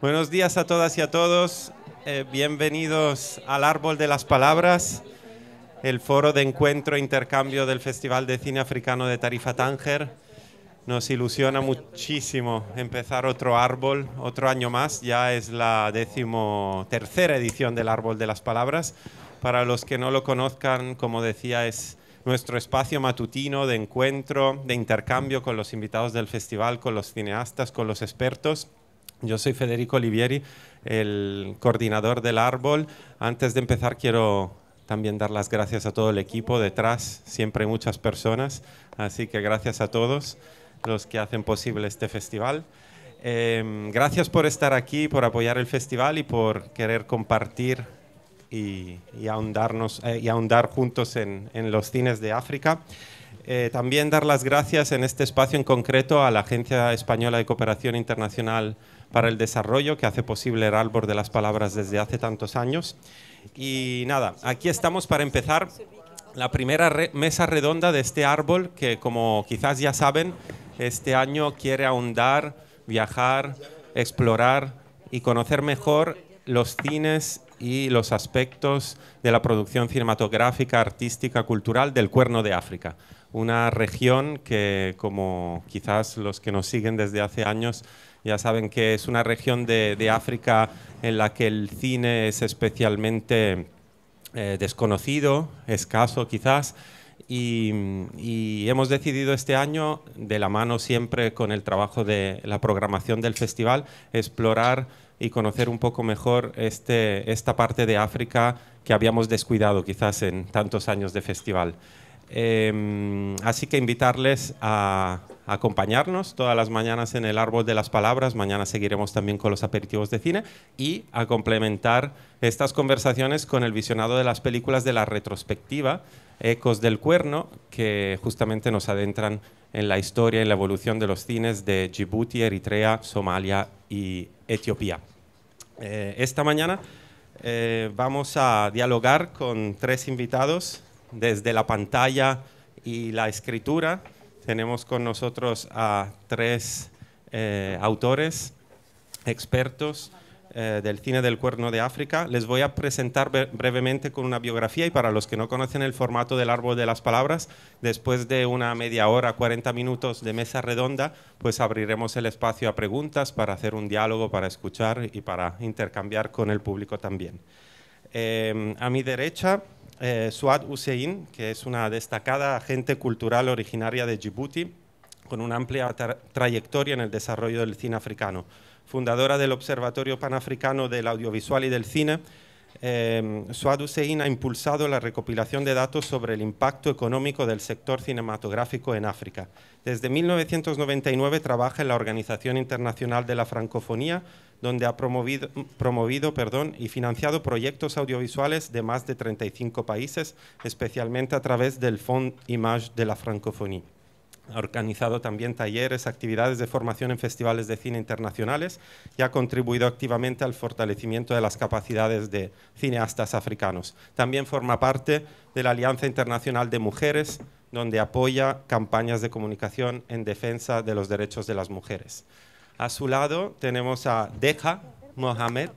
Buenos días a todas y a todos. Bienvenidos al Árbol de las Palabras, el foro de encuentro e intercambio del Festival de Cine Africano de Tarifa Tánger. Nos ilusiona muchísimo empezar otro árbol, otro año más. Ya es la 13ª edición del Árbol de las Palabras. Para los que no lo conozcan, como decía, es nuestro espacio matutino de encuentro, de intercambio con los invitados del festival, con los cineastas, con los expertos. Yo soy Federico Olivieri, el coordinador del árbol. Antes de empezar quiero también dar las gracias a todo el equipo. Detrás siempre hay muchas personas, así que gracias a todos los que hacen posible este festival. Gracias por estar aquí, por apoyar el festival y por querer compartir y ahondar juntos en los cines de África. También dar las gracias en este espacio en concreto a la Agencia Española de Cooperación Internacional para el Desarrollo, que hace posible el Árbol de las Palabras desde hace tantos años. Y nada, aquí estamos para empezar la primera mesa redonda de este árbol, que como quizás ya saben, este año quiere ahondar, viajar, explorar y conocer mejor los cines y los aspectos de la producción cinematográfica, artística, cultural del Cuerno de África. Una región que, como quizás los que nos siguen desde hace años ya saben, que es una región de África en la que el cine es especialmente desconocido, escaso quizás, y hemos decidido este año, de la mano siempre con el trabajo de la programación del festival, explorar y conocer un poco mejor esta parte de África que habíamos descuidado quizás en tantos años de festival. Así que invitarles a acompañarnos todas las mañanas en el Árbol de las Palabras. Mañana seguiremos también con los aperitivos de cine y a complementar estas conversaciones con el visionado de las películas de la retrospectiva Ecos del Cuerno, que justamente nos adentran en la historia y la evolución de los cines de Djibouti, Eritrea, Somalia y Etiopía. Esta mañana vamos a dialogar con 3 invitados desde la pantalla y la escritura. Tenemos con nosotros a 3 autores, expertos del cine del Cuerno de África. Les voy a presentar brevemente con una biografía, y para los que no conocen el formato del Árbol de las Palabras, después de una media hora, 40 minutos de mesa redonda, pues abriremos el espacio a preguntas para hacer un diálogo, para escuchar y para intercambiar con el público también. A mi derecha, Suad Hussein, que es una destacada agente cultural originaria de Djibouti, con una amplia trayectoria en el desarrollo del cine africano. Fundadora del Observatorio Panafricano del Audiovisual y del Cine, Suad Hussein ha impulsado la recopilación de datos sobre el impacto económico del sector cinematográfico en África. Desde 1999 trabaja en la Organización Internacional de la Francofonía, donde ha promovido y financiado proyectos audiovisuales de más de 35 países, especialmente a través del Fond Image de la Francophonie. Ha organizado también talleres, actividades de formación en festivales de cine internacionales y ha contribuido activamente al fortalecimiento de las capacidades de cineastas africanos. También forma parte de la Alianza Internacional de Mujeres, donde apoya campañas de comunicación en defensa de los derechos de las mujeres. A su lado tenemos a Deja Mohamed.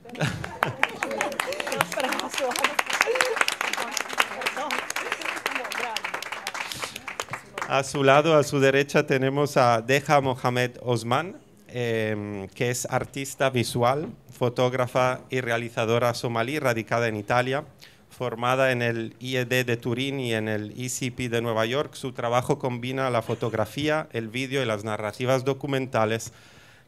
A su lado, a su derecha, tenemos a Deja Mohamed Osman, que es artista visual, fotógrafa y realizadora somalí, radicada en Italia, formada en el IED de Turín y en el ECP de Nueva York. Su trabajo combina la fotografía, el vídeo y las narrativas documentales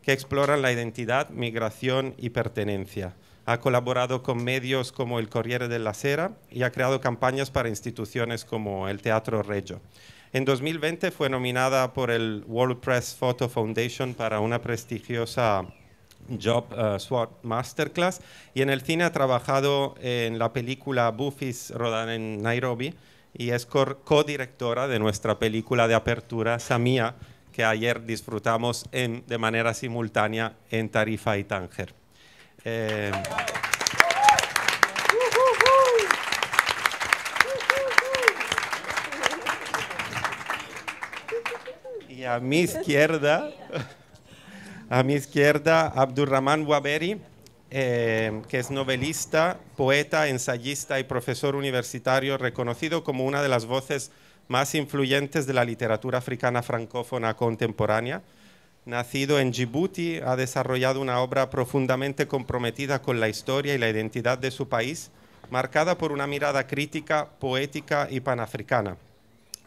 que exploran la identidad, migración y pertenencia. Ha colaborado con medios como el Corriere della Sera y ha creado campañas para instituciones como el Teatro Regio. En 2020 fue nominada por el World Press Photo Foundation para una prestigiosa Job SWOT Masterclass, y en el cine ha trabajado en la película Bufis, rodada en Nairobi, y es codirectora de nuestra película de apertura, Samia, que ayer disfrutamos de manera simultánea en Tarifa y Tánger. Y a mi izquierda A mi izquierda, Abdurrahman Waberi, que es novelista, poeta, ensayista y profesor universitario reconocido como una de las voces más influyentes de la literatura africana francófona contemporánea. Nacido en Djibouti, ha desarrollado una obra profundamente comprometida con la historia y la identidad de su país, marcada por una mirada crítica, poética y panafricana.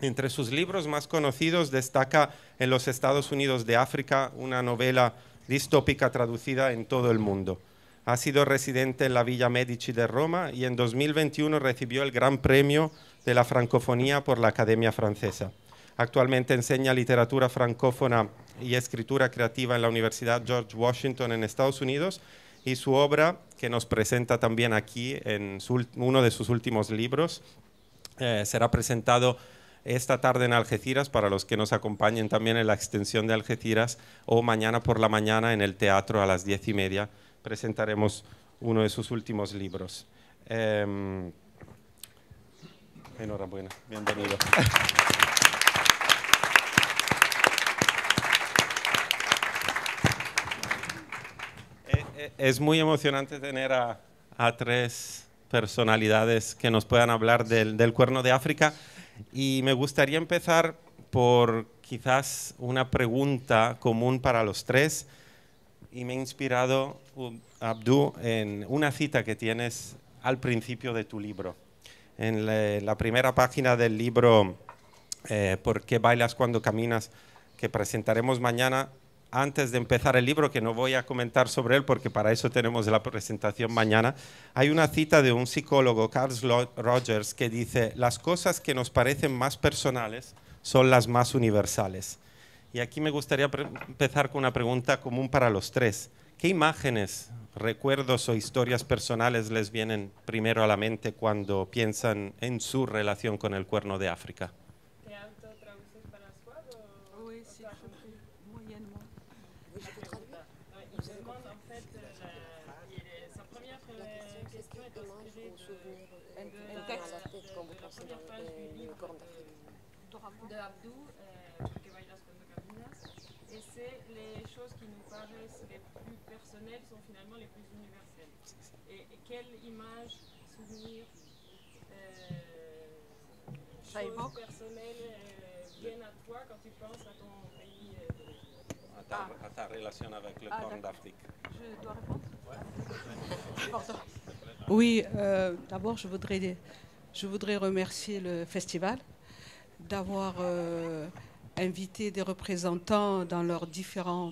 Entre sus libros más conocidos destaca En los Estados Unidos de África, una novela distópica traducida en todo el mundo. Ha sido residente en la Villa Medici de Roma y en 2021 recibió el Gran Premio de la Francofonía por la Academia Francesa. Actualmente enseña literatura francófona y escritura creativa en la Universidad George Washington en Estados Unidos, y su obra, que nos presenta también aquí en uno de sus últimos libros, será presentado esta tarde en Algeciras para los que nos acompañen también en la extensión de Algeciras, o mañana por la mañana en el teatro a las 10:30 presentaremos uno de sus últimos libros. Enhorabuena, bienvenido. Es muy emocionante tener a tres personalidades que nos puedan hablar del Cuerno de África, y me gustaría empezar por quizás una pregunta común para los tres, y me he inspirado, Abdou, en una cita que tienes al principio de tu libro. En la primera página del libro, ¿Por qué bailas cuando caminas?, que presentaremos mañana, antes de empezar el libro, que no voy a comentar sobre él porque para eso tenemos la presentación mañana, hay una cita de un psicólogo, Carl Rogers, que dice: las cosas que nos parecen más personales son las más universales. Y aquí me gustaría empezar con una pregunta común para los tres. ¿Qué imágenes, recuerdos o historias personales les vienen primero a la mente cuando piensan en su relación con el Cuerno de África? De Abdou, porque bailas cuando caminas, et c'est les choses qui nous paraissent les plus personnelles sont finalement les plus universelles. Et quelle image, souvenir, choses personnelles viennent à toi quand tu penses à ton pays à ta relation avec le Corne d'Afrique. Je dois répondre? Pardon. Oui, d'abord je voudrais remercier le festival d'avoir invité des représentants dans leurs différents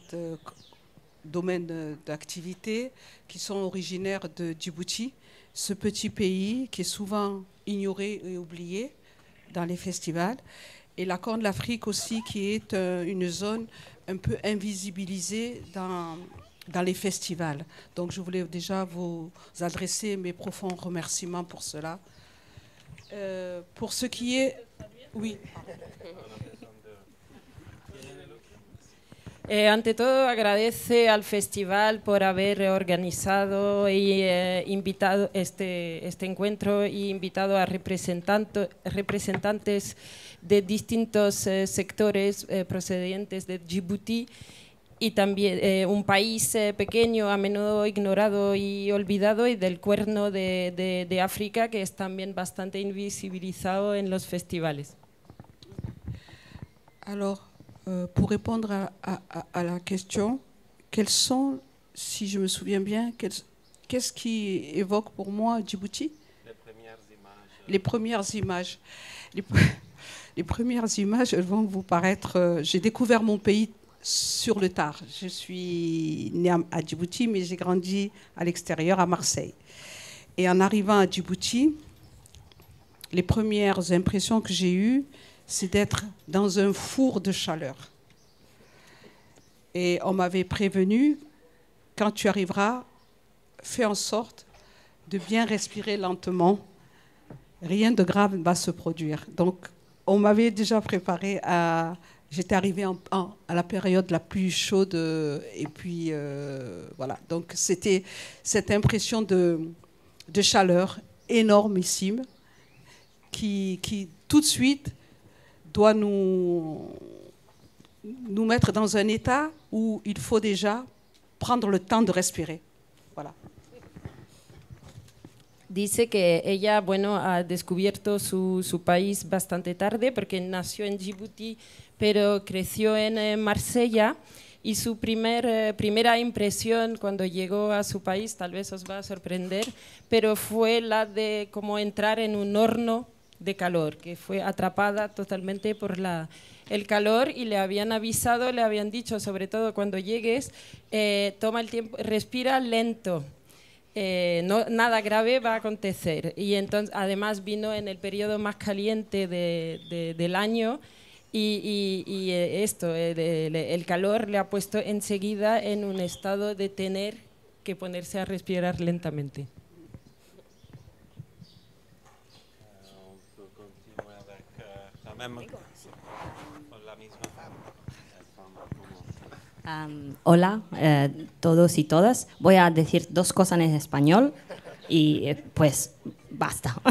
domaines d'activité qui sont originaires de Djibouti, ce petit pays qui est souvent ignoré et oublié dans les festivals, et la Corne de l'Afrique aussi qui est une zone un peu invisibilisée dans les festivals. Donc je voulais déjà vous adresser mes profonds remerciements pour cela. Pour ce qui est... Oui. Ante todo, agradece al festival por haber organizado y invitado este encuentro y invitado a representantes de distintos sectores procedentes de Djibouti, y también un país pequeño, a menudo ignorado y olvidado, y del Cuerno de África, que es también bastante invisibilizado en los festivales. Alors, pour répondre à la question, quelles sont, si je me souviens bien, qu'est-ce qui évoque pour moi Djibouti? Les premières images. Les premières images, elles vont vous paraître... j'ai découvert mon pays sur le tard. Je suis née à Djibouti, mais j'ai grandi à l'extérieur, à Marseille. Et en arrivant à Djibouti, les premières impressions que j'ai eues, c'est d'être dans un four de chaleur. Et on m'avait prévenu, quand tu arriveras, fais en sorte de bien respirer lentement. Rien de grave va se produire. Donc, on m'avait déjà préparé à... J'étais arrivée à la période la plus chaude, et puis voilà. Donc, c'était cette impression de chaleur énormissime qui tout de suite doit nous nous mettre dans un état où il faut déjà prendre le temps de respirer. Voilà. Dice que ella, bueno, ha descubierto su país bastante tarde porque nació en Djibouti, pero creció en Marsella, y su primera impresión cuando llegó a su país, tal vez os va a sorprender, pero fue la de como entrar en un horno de calor, que fue atrapada totalmente por el calor, y le habían avisado, le habían dicho, sobre todo cuando llegues, toma el tiempo, respira lento. Nada grave va a acontecer. Y entonces, además, vino en el periodo más caliente del año, y esto, el calor le ha puesto enseguida en un estado de tener que ponerse a respirar lentamente. Hola, todos y todas. Voy a decir dos cosas en español y pues basta.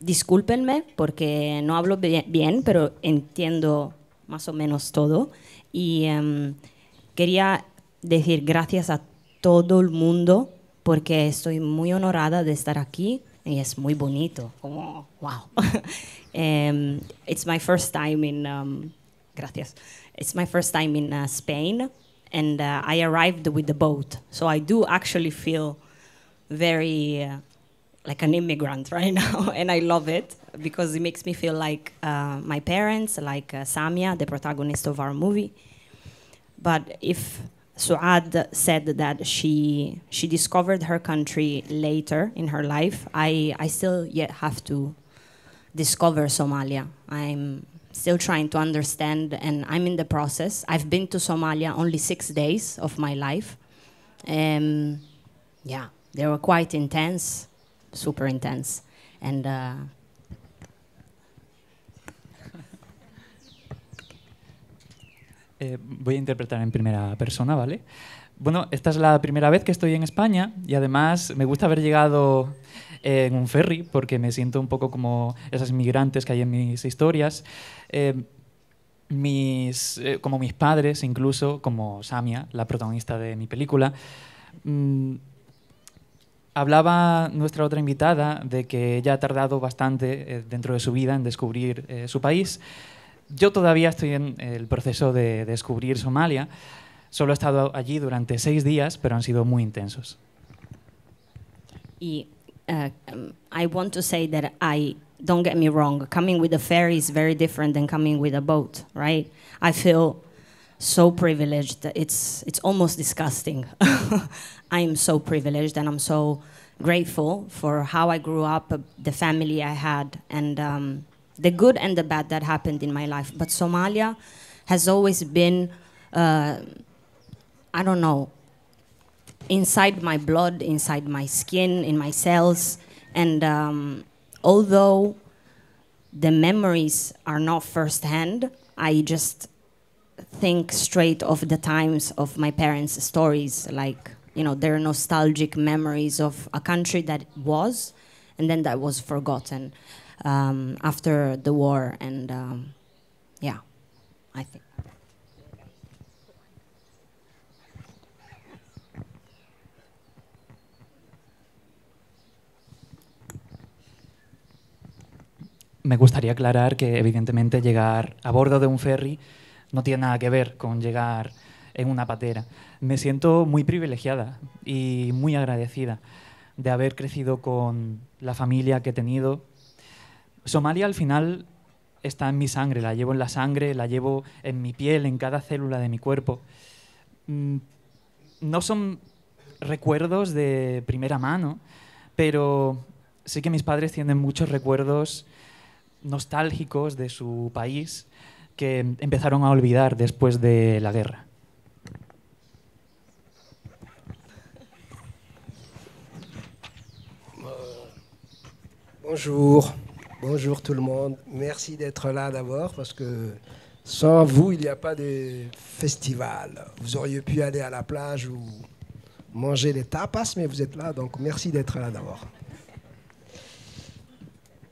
Discúlpenme porque no hablo bien, pero entiendo más o menos todo. Y quería decir gracias a todo el mundo porque estoy muy honorada de estar aquí y es muy bonito. Oh, wow. It's my first time in... Gracias. It's my first time in Spain, and I arrived with the boat. So I do actually feel very like an immigrant right now, and I love it because it makes me feel like my parents, like Samia, the protagonist of our movie. But if Suad said that she discovered her country later in her life, I still yet have to discover Somalia. I'm still trying to understand, and I'm in the process. I've been to Somalia only 6 days of my life. Yeah, they were quite intense, super intense. And voy a interpretar en primera persona, ¿vale? Bueno, esta es la primera vez que estoy en España y además me gusta haber llegado en un ferry porque me siento un poco como esas migrantes que hay en mis historias. Como mis padres, incluso, como Samia, la protagonista de mi película. Hablaba nuestra otra invitada de que ella ha tardado bastante dentro de su vida en descubrir su país. Yo todavía estoy en el proceso de descubrir Somalia. Solo he estado allí durante 6 días, pero han sido muy intensos. I want to say that don't get me wrong, coming with a ferry is very different than coming with a boat, right? I feel so privileged. It's almost disgusting. I am so privileged, and I'm so grateful for how I grew up, the family I had, and the good and the bad that happened in my life. But Somalia has always been, I don't know, inside my blood, inside my skin, in my cells. And although the memories are not firsthand, I just think straight of the times of my parents' stories. Like, you know, they're nostalgic memories of a country that was, and then that was forgotten after the war. And yeah, I think. Me gustaría aclarar que, evidentemente, llegar a bordo de un ferry no tiene nada que ver con llegar en una patera. Me siento muy privilegiada y muy agradecida de haber crecido con la familia que he tenido. Somalia, al final, está en mi sangre, la llevo en la sangre, la llevo en mi piel, en cada célula de mi cuerpo. No son recuerdos de primera mano, pero sí que mis padres tienen muchos recuerdos nostálgicos de su país que empezaron a olvidar después de la guerra. Bonjour, bonjour tout le monde. Merci d'être là d'abord parce que sans vous, il n'y a pas de festival. Vous auriez pu aller à la plage ou manger les tapas, mais vous êtes là, donc merci d'être là d'abord.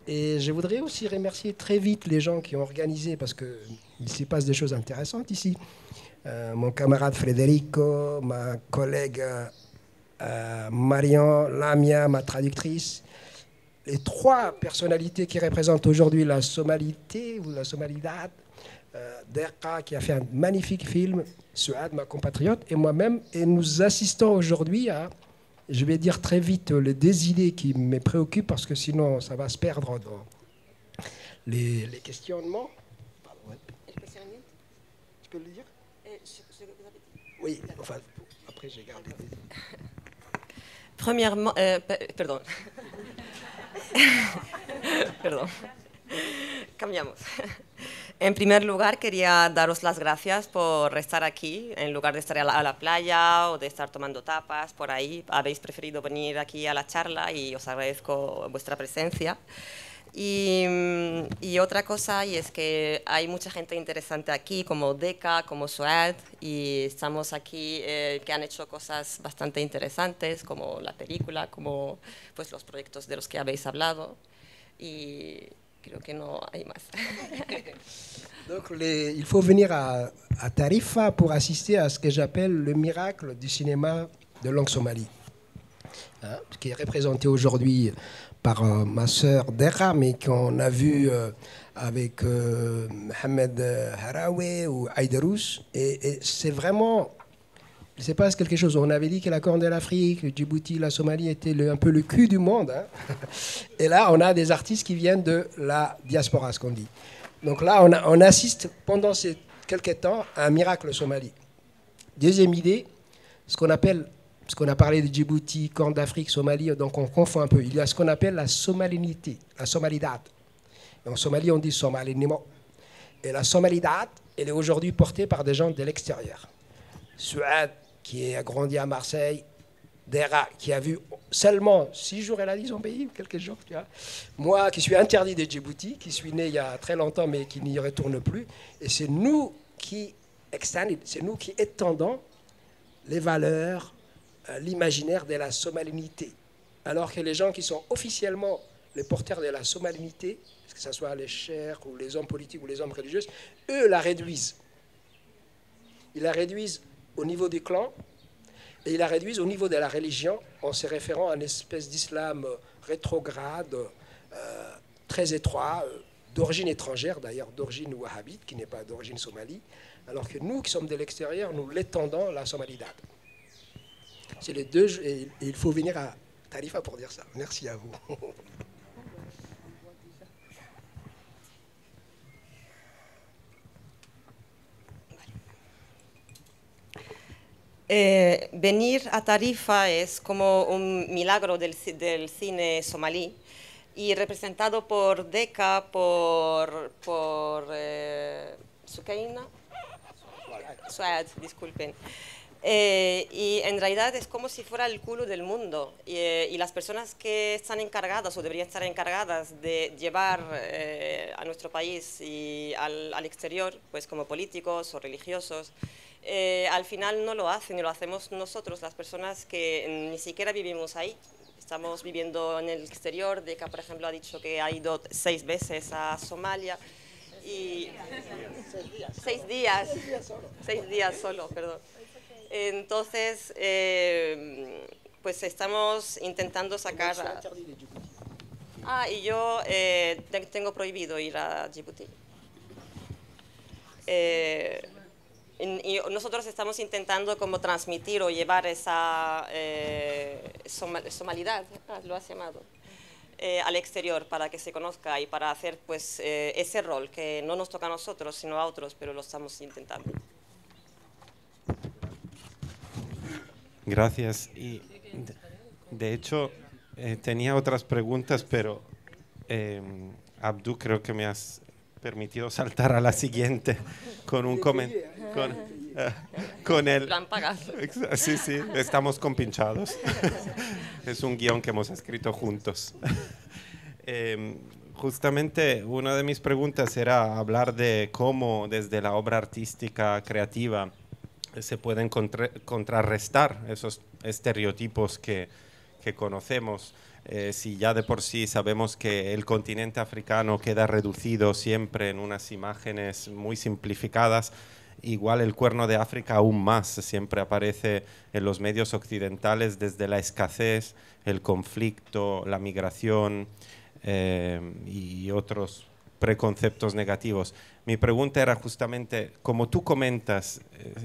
Et je voudrais aussi remercier très vite les gens qui ont organisé, parce qu'il se passe des choses intéressantes ici. Mon camarade Federico, ma collègue Marian, Lamia, ma traductrice, les trois personnalités qui représentent aujourd'hui la Somalité ou la Somalidad, Derka qui a fait un magnifique film, Suad, ma compatriote, et moi-même, et nous assistons aujourd'hui à, je vais dire très vite les deux idées qui me préoccupent parce que sinon ça va se perdre dans les questionnements. Tu peux le dire? Oui, enfin, après j'ai gardé. Premièrement, perdón. Perdón. Cambiamos. En primer lugar, quería daros las gracias por estar aquí, en lugar de estar a la playa o de estar tomando tapas por ahí. Habéis preferido venir aquí a la charla y os agradezco vuestra presencia. Y otra cosa, y es que hay mucha gente interesante aquí, como Deka, como Suad, y estamos aquí que han hecho cosas bastante interesantes, como la película, como pues, los proyectos de los que habéis hablado, y creo que no hay más. Donc il faut venir à Tarifa pour assister à ce que j'appelle le miracle du cinéma de langue somalie, hein, qui est représenté aujourd'hui par ma sœur Dera, mais qu'on a vu avec Mohamed Harawi ou Aïdarous. Et c'est vraiment, il se passe quelque chose. On avait dit que la Corne de l'Afrique, le Djibouti, la Somalie étaient un peu le cul du monde. Hein. Et là, on a des artistes qui viennent de la diaspora, ce qu'on dit. Donc là, on assiste pendant ces quelques temps à un miracle Somalie. Deuxième idée, ce qu'on appelle, parce qu'on a parlé de Djibouti, Corne d'Afrique, Somalie, donc on confond un peu. Il y a ce qu'on appelle la somalinité, la somalidad. Et en Somalie, on dit somalinimo. Et la somalidad, elle est aujourd'hui portée par des gens de l'extérieur. Suad, qui a grandi à Marseille, Dera, qui a vu seulement 6 jours, elle a dit son pays, quelques jours, tu vois. Moi, qui suis interdit de Djibouti, qui suis né il y a très longtemps, mais qui n'y retourne plus. Et c'est nous qui étendons les valeurs, l'imaginaire de la somalinité. Alors que les gens qui sont officiellement les porteurs de la somalinité, que ce soit les chers ou les hommes politiques ou les hommes religieux, eux la réduisent. Ils la réduisent au niveau du clan et ils la réduisent au niveau de la religion en se référant à une espèce d'islam rétrograde, très étroit, d'origine étrangère d'ailleurs, d'origine wahhabite, qui n'est pas d'origine somalie, alors que nous qui sommes de l'extérieur, nous l'étendons la somalidad. C'est les deux, et il faut venir à Tarifa pour dire ça. Merci à vous. Venir a Tarifa es como un milagro del cine somalí y representado por Deka, por Sukeina, Suad, disculpen. Y en realidad es como si fuera el culo del mundo y las personas que están encargadas o deberían estar encargadas de llevar a nuestro país y al exterior, pues como políticos o religiosos, al final no lo hacen y lo hacemos nosotros, las personas que ni siquiera vivimos ahí. Estamos viviendo en el exterior. Deka, por ejemplo, ha dicho que ha ido 6 veces a Somalia. Y 6 días. 6 días solo, perdón. Entonces, pues estamos intentando sacar... y yo tengo prohibido ir a Djibouti. Y nosotros estamos intentando como transmitir o llevar esa somalidad, lo has llamado, al exterior para que se conozca y para hacer pues ese rol que no nos toca a nosotros sino a otros, pero lo estamos intentando. Gracias. Y de hecho tenía otras preguntas, pero Abdu, creo que me has permitido saltar a la siguiente con un comentario. Con el... Lo han pagado. Sí, sí, estamos compinchados. Es un guión que hemos escrito juntos. Justamente una de mis preguntas era hablar de cómo desde la obra artística creativa se pueden contrarrestar esos estereotipos que que conocemos. Si ya de por sí sabemos que el continente africano queda reducido siempre en unas imágenes muy simplificadas, igual el Cuerno de África aún más siempre aparece en los medios occidentales desde la escasez, el conflicto, la migración y otros preconceptos negativos. Mi pregunta era justamente, como tú comentas,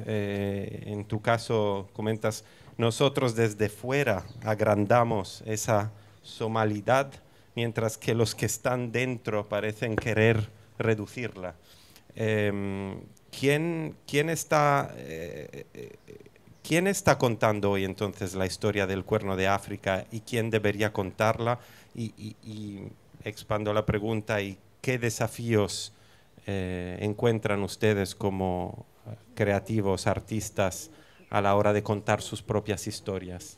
en tu caso comentas, nosotros desde fuera agrandamos esa somalidad, mientras que los que están dentro parecen querer reducirla. ¿Quién está contando hoy entonces la historia del Cuerno de África y quién debería contarla? Y expando la pregunta, ¿y qué desafíos encuentran ustedes como creativos, artistas, a la hora de contar sus propias historias?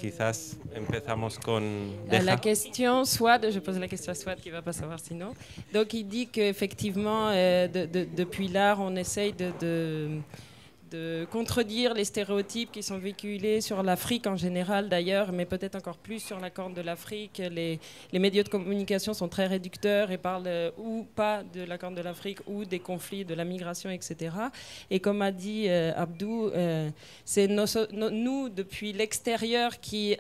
Quizás empezamos con la question, Swad, je pose la question à Swad qui ne va pas savoir sinon. Donc il dit qu'effectivement, depuis l'art, on essaye de contredire les stéréotypes qui sont véhiculés sur l'Afrique en général d'ailleurs, mais peut-être encore plus sur la Corne de l'Afrique. Les médias de communication sont très réducteurs et parlent ou pas de la Corne de l'Afrique ou des conflits, de la migration, etc. Et comme a dit Abdou, c'est nous, depuis l'extérieur, qui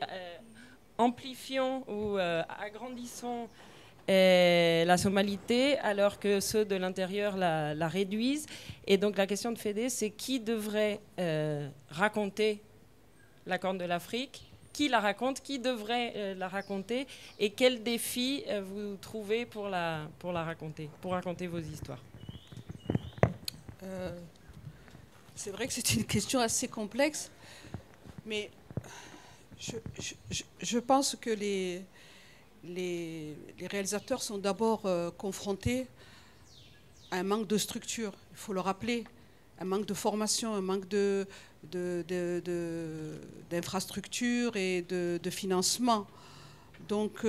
amplifions ou agrandissons la somalité, alors que ceux de l'intérieur la réduisent. Et donc la question de Fédé, c'est qui devrait raconter la Corne de l'Afrique, qui la raconte, qui devrait la raconter, et quels défis vous trouvez pour la raconter, pour raconter vos histoires. C'est vrai que c'est une question assez complexe, mais je pense que les réalisateurs sont d'abord confrontés à un manque de structure, il faut le rappeler, un manque de formation, un manque d'infrastructure et de financement. Donc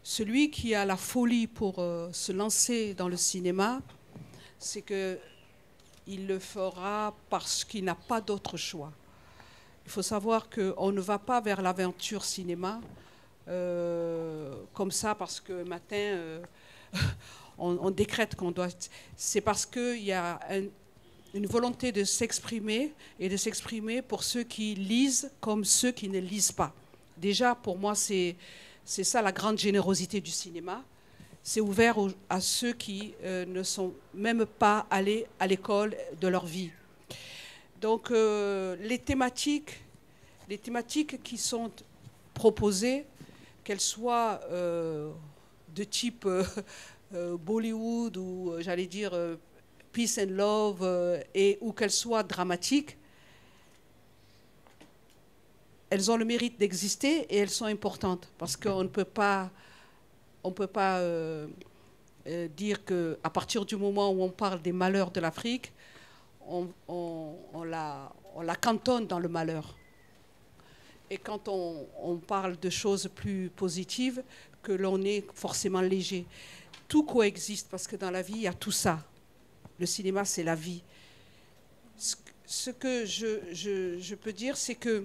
celui qui a la folie pour se lancer dans le cinéma, c'est qu'il le fera parce qu'il n'a pas d'autre choix. Il faut savoir qu'on ne va pas vers l'aventure cinéma comme ça parce que matin on décrète qu'on doit. C'est parce qu'il y a une volonté de s'exprimer et de s'exprimer pour ceux qui lisent comme ceux qui ne lisent pas. Déjà, pour moi, c'est ça la grande générosité du cinéma. C'est ouvert à ceux qui ne sont même pas allés à l'école de leur vie. Donc, les thématiques qui sont proposées, qu'elles soient de type Bollywood ou, j'allais dire, Peace and Love, ou qu'elles soient dramatiques, elles ont le mérite d'exister et elles sont importantes parce qu'on ne peut pas, dire qu'à partir du moment où on parle des malheurs de l'Afrique, on la cantonne dans le malheur. Et quand on parle de choses plus positives, que l'on est forcément léger. Tout coexiste parce que dans la vie, il y a tout ça. Le cinéma, c'est la vie. Ce que je peux dire, c'est que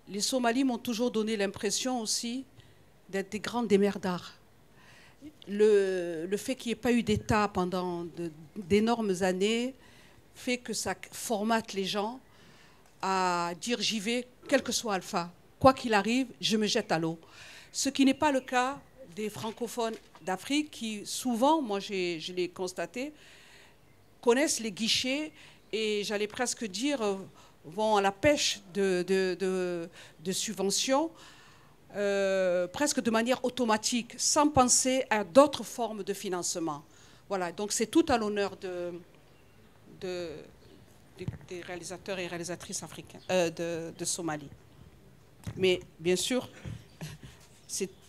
les Somalis m'ont toujours donné l'impression aussi d'être des grands démerdards. Le fait qu'il n'y ait pas eu d'État pendant d'énormes années fait que ça formate les gens à dire j'y vais, quel que soit Alpha. Quoi qu'il arrive, je me jette à l'eau. Ce qui n'est pas le cas des francophones d'Afrique qui, souvent, moi je l'ai constaté, connaissent les guichets et j'allais presque dire vont à la pêche de subventions presque de manière automatique, sans penser à d'autres formes de financement. Voilà, donc c'est tout à l'honneur des réalisateurs et réalisatrices africains, de Somalie. Mais bien sûr,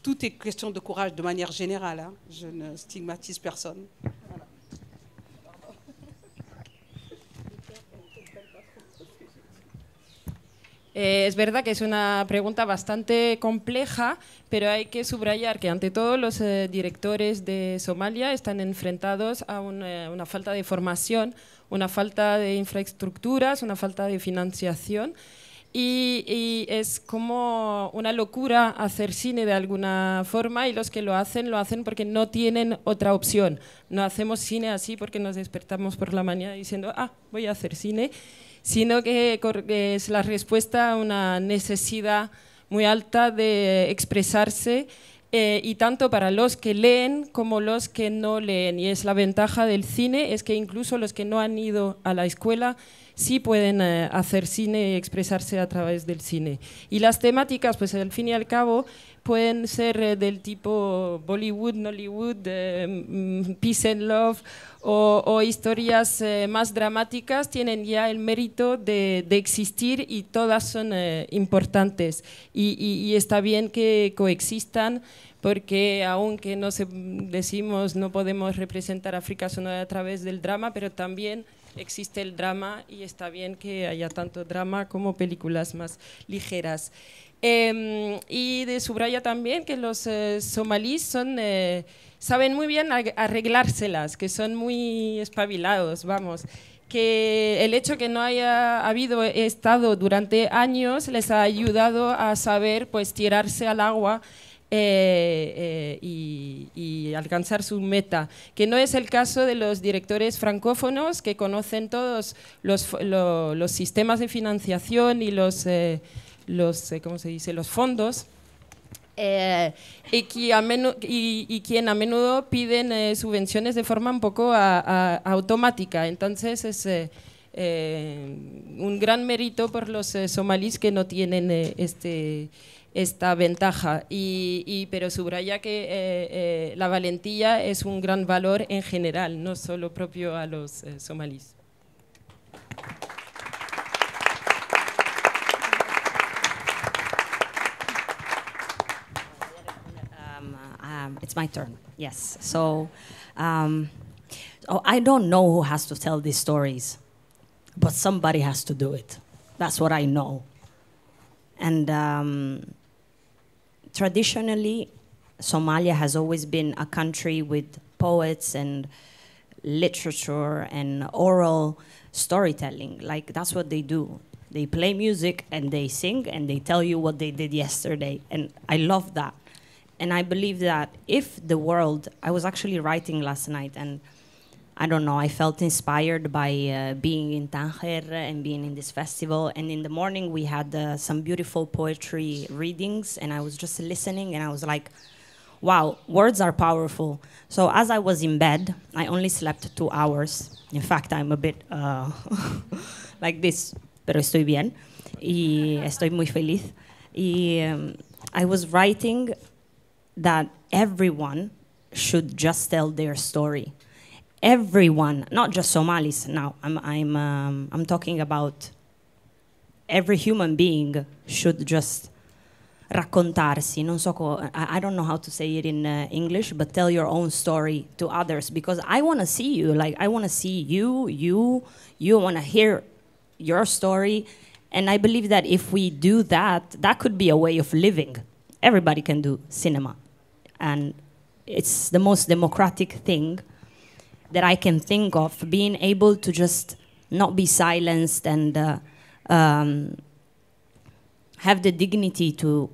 tout est question de courage de manière générale. Hein. Je ne stigmatise personne. Voilà. Es verdad que es una pregunta bastante compleja, pero hay que subrayar que ante todo los directores de Somalia están enfrentados a una falta de formación, una falta de infraestructuras, una falta de financiación. y es como una locura hacer cine de alguna forma, y los que lo hacen porque no tienen otra opción. No hacemos cine así porque nos despertamos por la mañana diciendo, voy a hacer cine, sino que es la respuesta a una necesidad muy alta de expresarse, y tanto para los que leen como los que no leen. Y es la ventaja del cine, es que incluso los que no han ido a la escuela sí pueden hacer cine y expresarse a través del cine. Y las temáticas, pues al fin y al cabo, pueden ser del tipo Bollywood, Nollywood, Peace and Love, o historias más dramáticas, tienen ya el mérito de existir, y todas son importantes. Y está bien que coexistan, porque aunque decimos no podemos representar África solo a través del drama, pero también existe el drama, y está bien que haya tanto drama como películas más ligeras. Y subraya también que los somalíes saben muy bien arreglárselas, que son muy espabilados, vamos. Que el hecho que no haya habido estado durante años les ha ayudado a saber, pues, tirarse al agua y alcanzar su meta, que no es el caso de los directores francófonos, que conocen todos los sistemas de financiación y ¿cómo se dice?, los fondos, y quien a menudo piden subvenciones de forma un poco automática. Entonces es un gran mérito por los somalíes, que no tienen esta ventaja, pero subraya que la valentía es un gran valor en general, no solo propio a los somalíes. It's my turn, yes. So, I don't know who has to tell these stories, but somebody has to do it. That's what I know. And traditionally, Somalia has always been a country with poets and literature and oral storytelling. Like, that's what they do. They play music and they sing and they tell you what they did yesterday. And I love that. And I believe that if the world, I was actually writing last night, and I don't know, I felt inspired by being in Tanger and being in this festival. And in the morning we had some beautiful poetry readings, and I was just listening, and I was like, wow, words are powerful. So as I was in bed, I only slept 2 hours. In fact, I'm a bit like this, pero estoy bien, y estoy muy feliz. Y I was writing that everyone should just tell their story. Everyone, not just Somalis. Now, I'm talking about every human being should just raccontarsi. Non so I don't know how to say it in English, but tell your own story to others, because I want to see you. Like, I want to see you want to hear your story. And I believe that if we do that, that could be a way of living. Everybody can do cinema. And it's the most democratic thing that I can think of, being able to just not be silenced and have the dignity to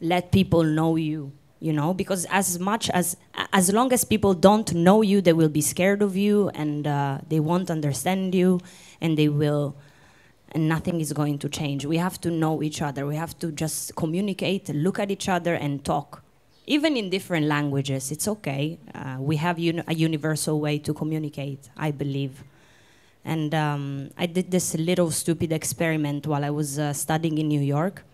let people know you, you know, because as long as people don't know you, they will be scared of you, and they won't understand you, and and nothing is going to change. We have to know each other. We have to just communicate, look at each other, and talk. Even in different languages, it's okay. We have a universal way to communicate, I believe. And I did this little stupid experiment while I was studying in New York.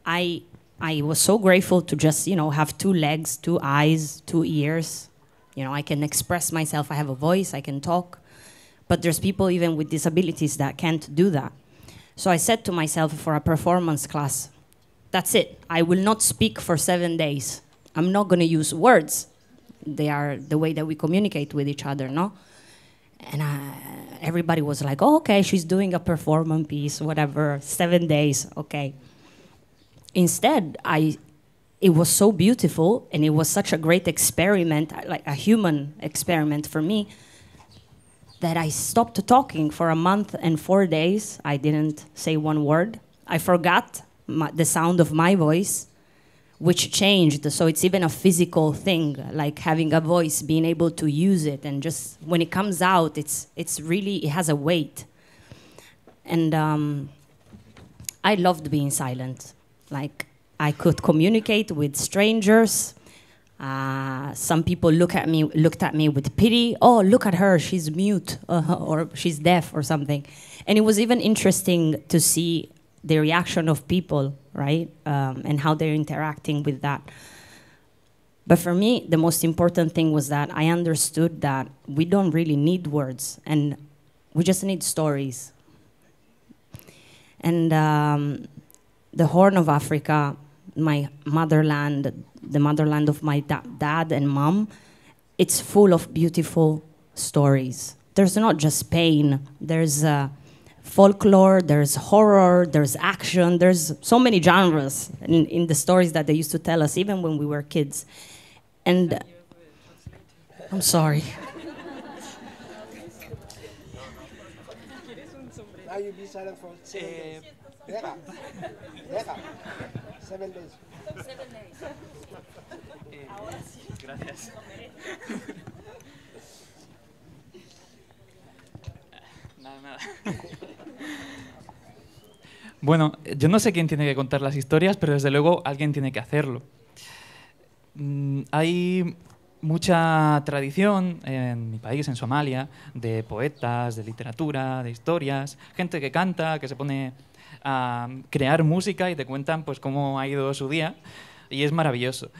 I was so grateful to just, you know, have 2 legs, 2 eyes, 2 ears. You know, I can express myself. I have a voice. I can talk. But there's people even with disabilities that can't do that. So I said to myself for a performance class, that's it. I will not speak for 7 days. I'm not going to use words. They are the way that we communicate with each other, no? And everybody was like, oh, okay, she's doing a performance piece, whatever, 7 days, okay. Instead, it was so beautiful, and it was such a great experiment, like a human experiment for me, that I stopped talking for a month and 4 days. I didn't say one word. I forgot the sound of my voice, which changed. So it's even a physical thing, like having a voice, being able to use it, and just when it comes out, it's really, it has a weight. And I loved being silent. Like, I could communicate with strangers. Some people looked at me with pity. Oh, look at her, she's mute, or she's deaf or something. And it was even interesting to see the reaction of people, right? And how they're interacting with that. But for me, the most important thing was that I understood that we don't really need words, and we just need stories. And the Horn of Africa, my motherland, the motherland of my dad and mom, it's full of beautiful stories. There's not just pain, there's folklore, there's horror, there's action, there's so many genres in the stories that they used to tell us, even when we were kids. And I'm sorry. Now you be silent for 7 days. Deja. 7 days. 7 days. Gracias. Nada. Bueno, yo no sé quién tiene que contar las historias, pero desde luego alguien tiene que hacerlo. Hay mucha tradición en mi país, en Somalia, de poetas, de literatura, de historias, gente que canta, que se pone a crear música y te cuentan pues cómo ha ido su día, y es maravilloso.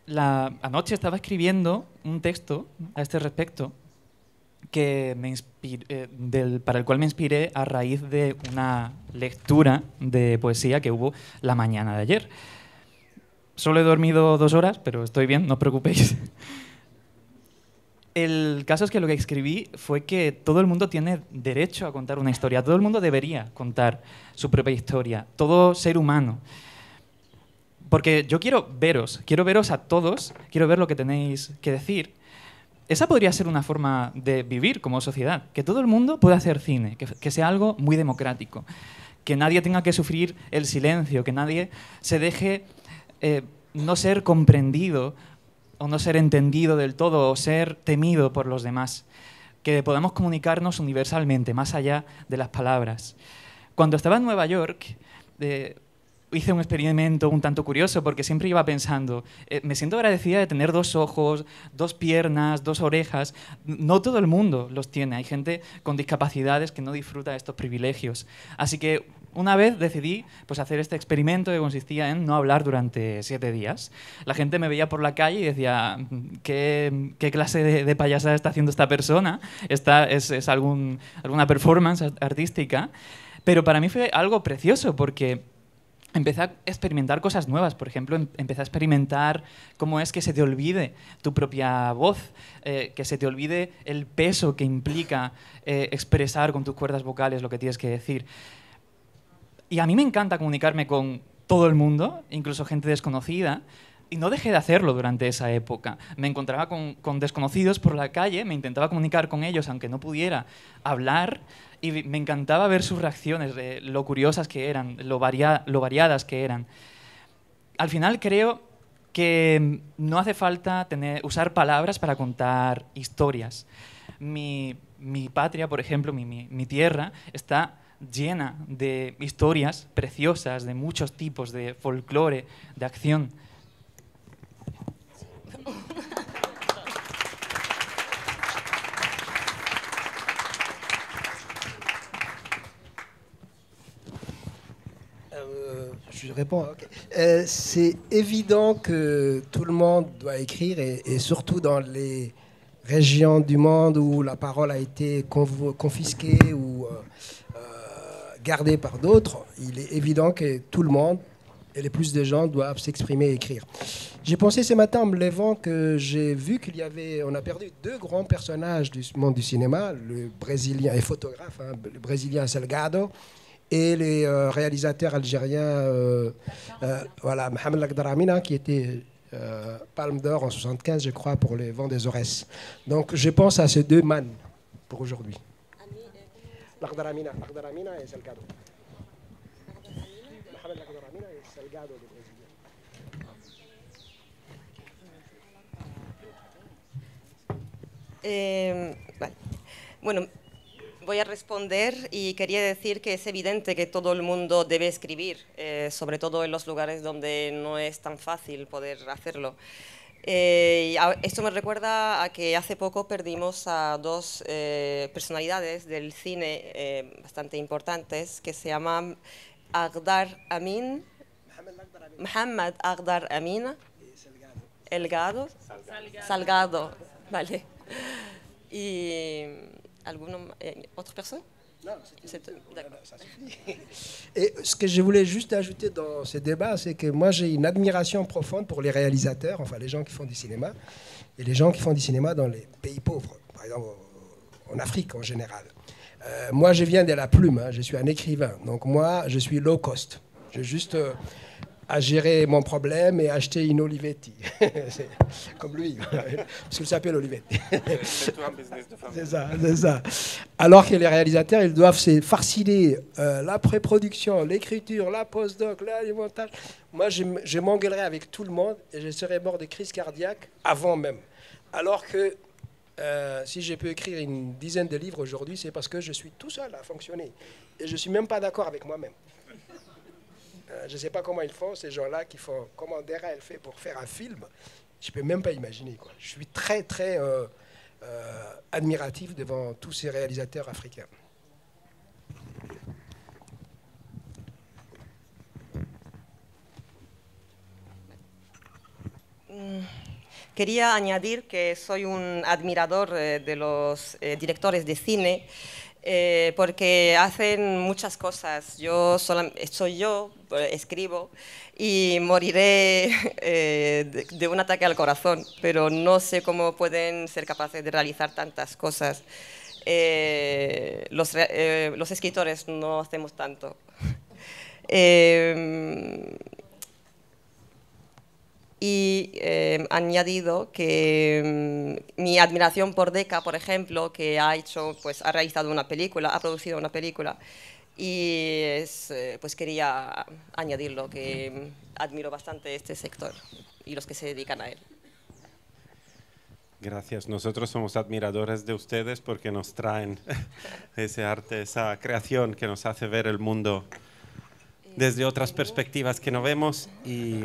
Anoche estaba escribiendo un texto a este respecto que para el cual me inspiré a raíz de una lectura de poesía que hubo la mañana de ayer. Solo he dormido 2 horas, pero estoy bien, no os preocupéis. El caso es que lo que escribí fue que todo el mundo tiene derecho a contar una historia, todo el mundo debería contar su propia historia, todo ser humano. Porque yo quiero veros a todos, quiero ver lo que tenéis que decir. Esa podría ser una forma de vivir como sociedad, que todo el mundo pueda hacer cine, que sea algo muy democrático, que nadie tenga que sufrir el silencio, que nadie se deje no ser comprendido o no ser entendido del todo o ser temido por los demás, que podamos comunicarnos universalmente, más allá de las palabras. Cuando estaba en Nueva York, hice un experimento un tanto curioso porque siempre iba pensando, me siento agradecida de tener 2 ojos, 2 piernas, 2 orejas. No todo el mundo los tiene, hay gente con discapacidades que no disfruta de estos privilegios. Así que una vez decidí pues, hacer este experimento que consistía en no hablar durante 7 días. La gente me veía por la calle y decía, ¿qué clase de payasada está haciendo esta persona? ¿Es alguna performance artística? Pero para mí fue algo precioso porque empecé a experimentar cosas nuevas. Por ejemplo, empecé a experimentar cómo es que se te olvide tu propia voz, que se te olvide el peso que implica expresar con tus cuerdas vocales lo que tienes que decir. Y a mí me encanta comunicarme con todo el mundo, incluso gente desconocida, y no dejé de hacerlo durante esa época. Me encontraba con desconocidos por la calle, me intentaba comunicar con ellos aunque no pudiera hablar, y me encantaba ver sus reacciones, lo curiosas que eran, lo variadas que eran. Al final creo que no hace falta usar palabras para contar historias. Mi patria, por ejemplo, mi tierra, está llena de historias preciosas, de muchos tipos, de folclore, de acción. Je réponds. Okay. C'est évident que tout le monde doit écrire et surtout dans les régions du monde où la parole a été confisquée ou gardée par d'autres, il est évident que tout le monde et les plus de gens doivent s'exprimer et écrire. J'ai pensé ce matin en me levant que j'ai vu on a perdu 2 grands personnages du monde du cinéma, le Brésilien et photographe, le Brésilien Salgado, et les réalisateurs algériens, voilà, Mohamed Lagdaramina, qui était Palme d'Or en 75, je crois, pour Les Vents des Aurès. Donc je pense à ces 2 man. pour aujourd'hui. L'Agdaramina et Salgado. Mohamed l'Agdaramina et Salgado de Brésil. Vale. Bueno, voy a responder y quería decir que es evidente que todo el mundo debe escribir, sobre todo en los lugares donde no es tan fácil poder hacerlo. Esto me recuerda a que hace poco perdimos a dos personalidades del cine bastante importantes que se llaman Mohamed Agdar Amin, Salgado, vale. ¿Y otra persona? Non, ça suffit. Et ce que je voulais juste ajouter dans ce débat, c'est que moi j'ai une admiration profonde pour les réalisateurs, enfin les gens qui font du cinéma, et les gens qui font du cinéma dans les pays pauvres, par exemple en Afrique en général. Moi je viens de la plume, hein, je suis un écrivain, donc moi je suis low cost. J'ai juste à gérer mon problème et acheter une Olivetti. Comme lui, parce qu'il s'appelle Olivetti. C'est ça, c'est ça. Alors que les réalisateurs, ils doivent se farciller la pré-production, l'écriture, la post-doc, le montage. Moi, je m'engueulerais avec tout le monde et je serais mort de crise cardiaque avant même. Alors que si je peux écrire une dizaine de livres aujourd'hui, c'est parce que je suis tout seul à fonctionner. Et je ne suis même pas d'accord avec moi-même. Je ne sais pas comment ils font, ces gens-là qui font, comment Dera elle fait pour faire un film. Je ne peux même pas imaginer, quoi. Je suis très, très admiratif devant tous ces réalisateurs africains. Quería añadir que soy un admirador de los directores de cine porque hacen muchas cosas. Escribo y moriré de un ataque al corazón, pero no sé cómo pueden ser capaces de realizar tantas cosas. Los escritores no hacemos tanto. Y añadido que mi admiración por Decca, por ejemplo, que ha realizado una película, ha producido una película, y pues quería añadirlo, que admiro bastante este sector y los que se dedican a él. Gracias. Nosotros somos admiradores de ustedes porque nos traen ese arte, esa creación que nos hace ver el mundo desde otras perspectivas que no vemos. Y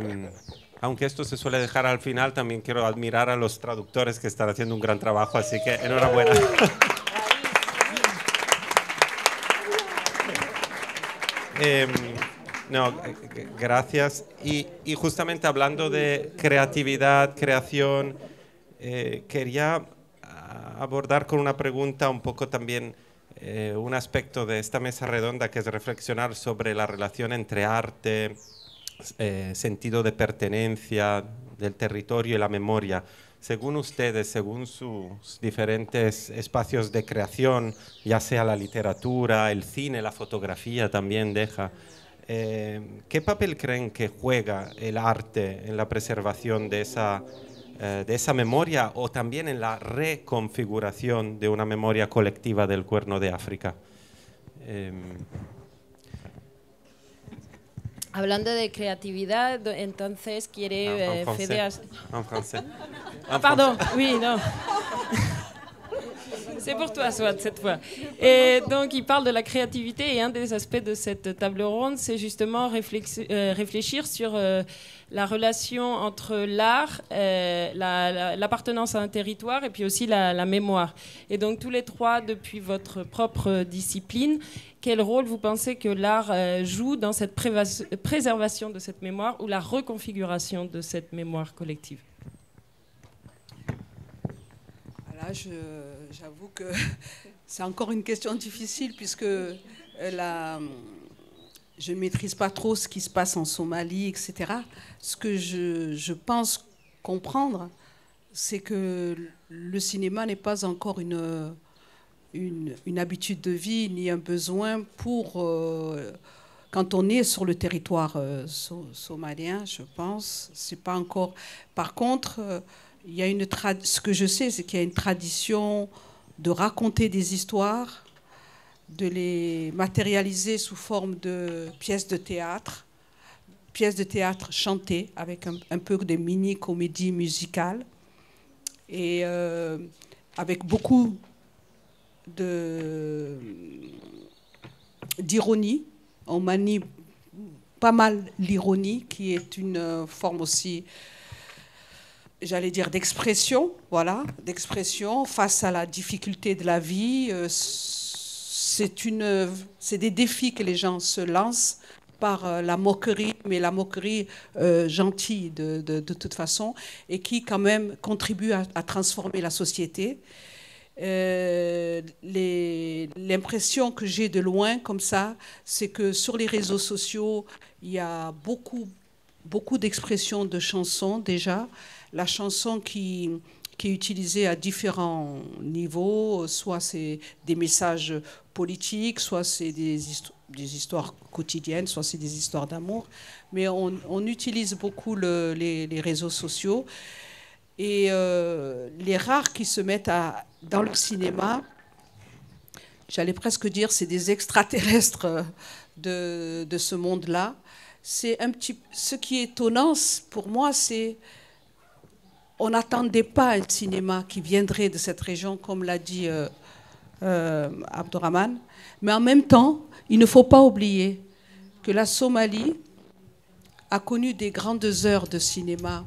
aunque esto se suele dejar al final, también quiero admirar a los traductores que están haciendo un gran trabajo, así que enhorabuena. No, gracias. Y justamente hablando de creatividad, creación, quería abordar con una pregunta un poco también un aspecto de esta mesa redonda, que es reflexionar sobre la relación entre arte, sentido de pertenencia, del territorio y la memoria. Según ustedes, según sus diferentes espacios de creación, ya sea la literatura, el cine, la fotografía también deja, ¿qué papel creen que juega el arte en la preservación de esa memoria o también en la reconfiguración de una memoria colectiva del Cuerno de África? Hablando de creatividad, entonces quiere Fédéas... En français. Ah, pardon, oui, non. C'est pour toi, Swat, cette fois. Et donc, il parle de la créativité et un des aspects de cette table ronde, c'est justement réfléchir sur la relation entre l'art, l'appartenance à un territoire et puis aussi la mémoire. Et donc, tous les trois, depuis votre propre discipline, quel rôle vous pensez que l'art joue dans cette préservation de cette mémoire ou la reconfiguration de cette mémoire collective? Là, j'avoue que c'est encore une question difficile puisque je ne maîtrise pas trop ce qui se passe en Somalie, etc. Ce que je pense comprendre, c'est que le cinéma n'est pas encore une habitude de vie ni un besoin pour quand on est sur le territoire somalien, je pense. C'est pas encore. Par contre, il y a ce que je sais, c'est qu'il y a une tradition de raconter des histoires, de les matérialiser sous forme de pièces de théâtre chantées avec un peu de mini-comédie musicale et avec beaucoup d'ironie. On manie pas mal l'ironie, qui est une forme aussi, j'allais dire, d'expression, voilà, d'expression face à la difficulté de la vie. C'est des défis que les gens se lancent par la moquerie, mais la moquerie gentille de toute façon, et qui quand même contribue à transformer la société. L'impression que j'ai de loin comme ça, c'est que sur les réseaux sociaux, il y a beaucoup d'expressions de chansons déjà. La chanson qui est utilisée à différents niveaux, soit c'est des messages politiques, soit c'est des histoires quotidiennes, soit c'est des histoires d'amour. Mais on utilise beaucoup les réseaux sociaux. Et les rares qui se mettent dans le cinéma, j'allais presque dire, c'est des extraterrestres de ce monde-là. Ce qui est étonnant pour moi, c'est on n'attendait pas un cinéma qui viendrait de cette région, comme l'a dit Abdourahmane. Mais en même temps, il ne faut pas oublier que la Somalie a connu des grandes heures de cinéma.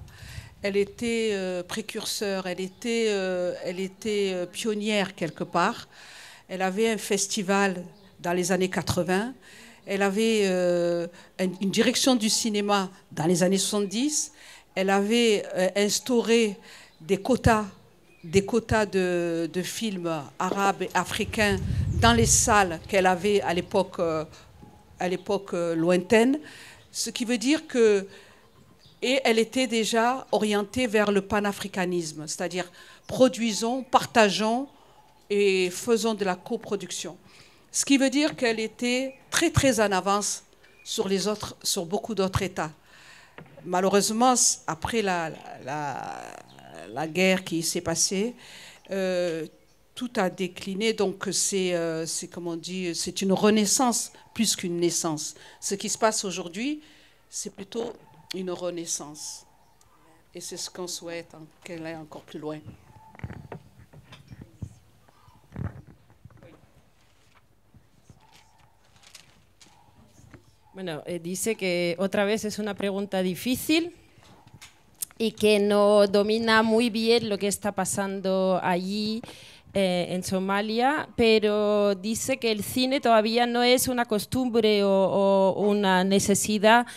Elle était précurseur, elle était pionnière quelque part. Elle avait un festival dans les années 80. Elle avait une direction du cinéma dans les années 70. Elle avait instauré des quotas de films arabes et africains dans les salles qu'elle avait à l'époque lointaine. Ce qui veut dire que... Et elle était déjà orientée vers le panafricanisme, c'est-à-dire produisons, partageons et faisons de la coproduction. Ce qui veut dire qu'elle était très très en avance sur beaucoup d'autres États. Malheureusement, après la guerre qui s'est passée, tout a décliné. Donc c'est comme on dit, c'est une renaissance plus qu'une naissance. Ce qui se passe aujourd'hui, c'est plutôt une renaissance. Et c'est ce qu'on souhaite, qu'elle aille encore plus loin. Bueno, dice que otra vez es una pregunta difícil y que no domina muy bien lo que está pasando allí en Somalia, pero dice que el cine todavía no es una costumbre o una necesidad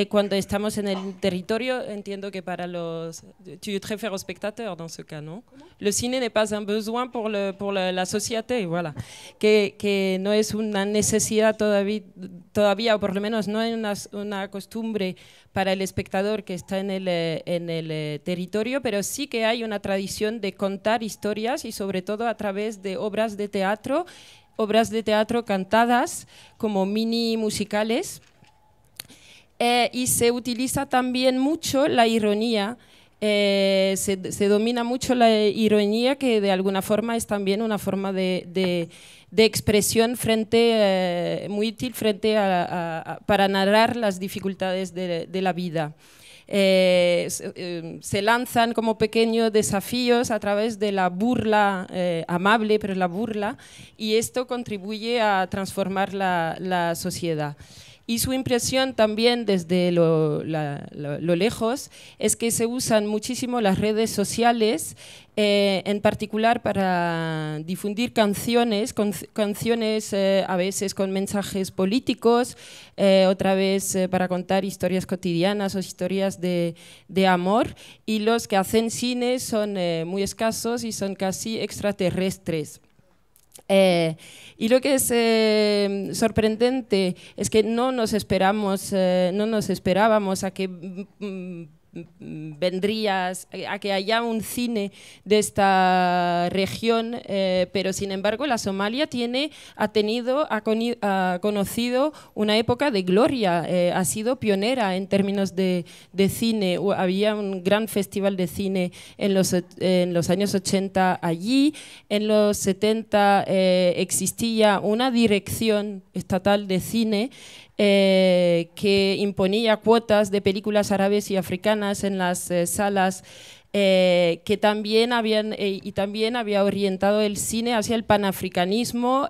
cuando estamos en el territorio. Entiendo que para los... Tu te refieres aux spectateurs dans ce cas, non? Le cine n'est pas un besoin pour la société, voilà. Que no es una necesidad todavía, o por lo menos no es una costumbre para el espectador que está en el territorio, pero sí que hay una tradición de contar historias y sobre todo a través de obras de teatro cantadas como mini musicales. Y se utiliza también mucho la ironía, se domina mucho la ironía, que de alguna forma es también una forma de expresión muy útil para narrar las dificultades de la vida. Se lanzan como pequeños desafíos a través de la burla, amable, pero la burla, y esto contribuye a transformar la sociedad. Y su impresión también desde lo lejos es que se usan muchísimo las redes sociales, en particular para difundir canciones a veces con mensajes políticos, otra vez para contar historias cotidianas o historias de amor, y los que hacen cine son muy escasos y son casi extraterrestres. Y lo que es sorprendente es que no nos esperábamos a que vendrías a que haya un cine de esta región, pero sin embargo la Somalia ha conocido una época de gloria, ha sido pionera en términos de cine. Había un gran festival de cine en los años 80 allí, en los 70 existía una dirección estatal de cine que imponía cuotas de películas árabes y africanas en las salas, que también había orientado el cine hacia el panafricanismo,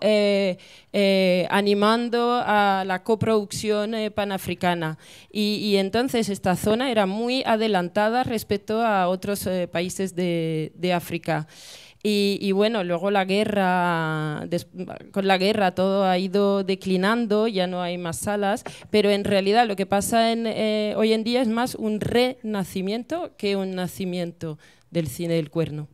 animando a la coproducción panafricana. Y entonces esta zona era muy adelantada respecto a otros países de África. Y bueno, luego con la guerra todo ha ido declinando, ya no hay más salas, pero en realidad lo que pasa hoy en día es más un renacimiento que un nacimiento del cine del Cuerno.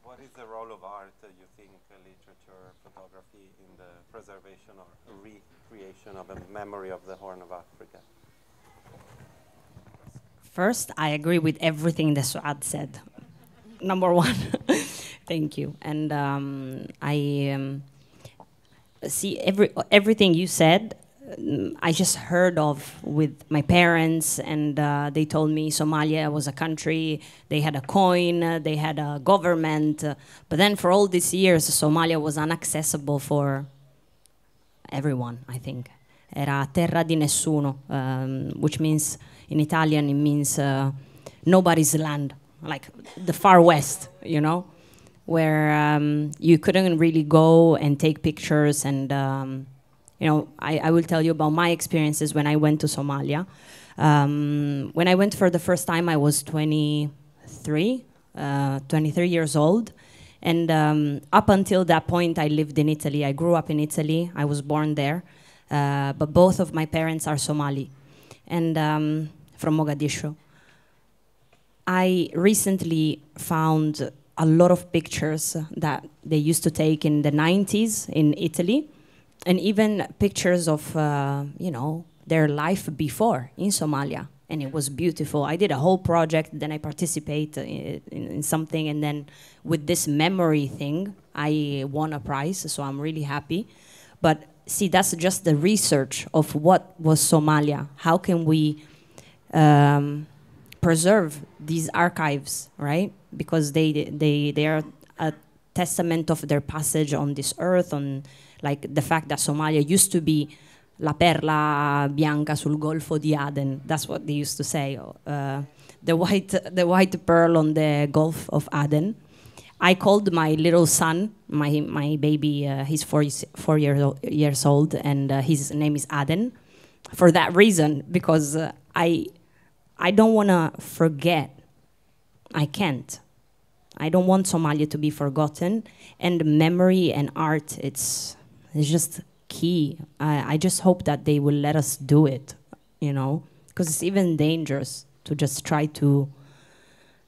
What is the role of art, you think, literature, photography in the preservation or recreation of a memory of the Horn of Africa? First, I agree with everything that Suad said. Number one, thank you. And I see everything you said. I just heard of with my parents, and they told me Somalia was a country, they had a coin, they had a government, but then for all these years, Somalia was inaccessible for everyone, I think. Era terra di nessuno, which means, in Italian, it means nobody's land, like the far west, you know, where you couldn't really go and take pictures and you know, I will tell you about my experiences when I went to Somalia. When I went for the first time, I was 23 years old. And up until that point, I lived in Italy. I grew up in Italy. I was born there. But both of my parents are Somali, and from Mogadishu. I recently found a lot of pictures that they used to take in the 90s in Italy, and even pictures of, you know, their life before in Somalia. And it was beautiful. I did a whole project, then I participated in something, and then with this memory thing, I won a prize, so I'm really happy. But see, that's just the research of what was Somalia. How can we preserve these archives, right? Because they are a testament of their passage on this earth, on like the fact that Somalia used to be la perla bianca sul Golfo di Aden. That's what they used to say, the white pearl on the Gulf of Aden. I called my little son, my baby, he's 4 years old, and his name is Aden, for that reason, because I don't want to forget. I can't. I don't want Somalia to be forgotten, and memory and art, it's just key. I just hope that they will let us do it, you know, because it's even dangerous to just try to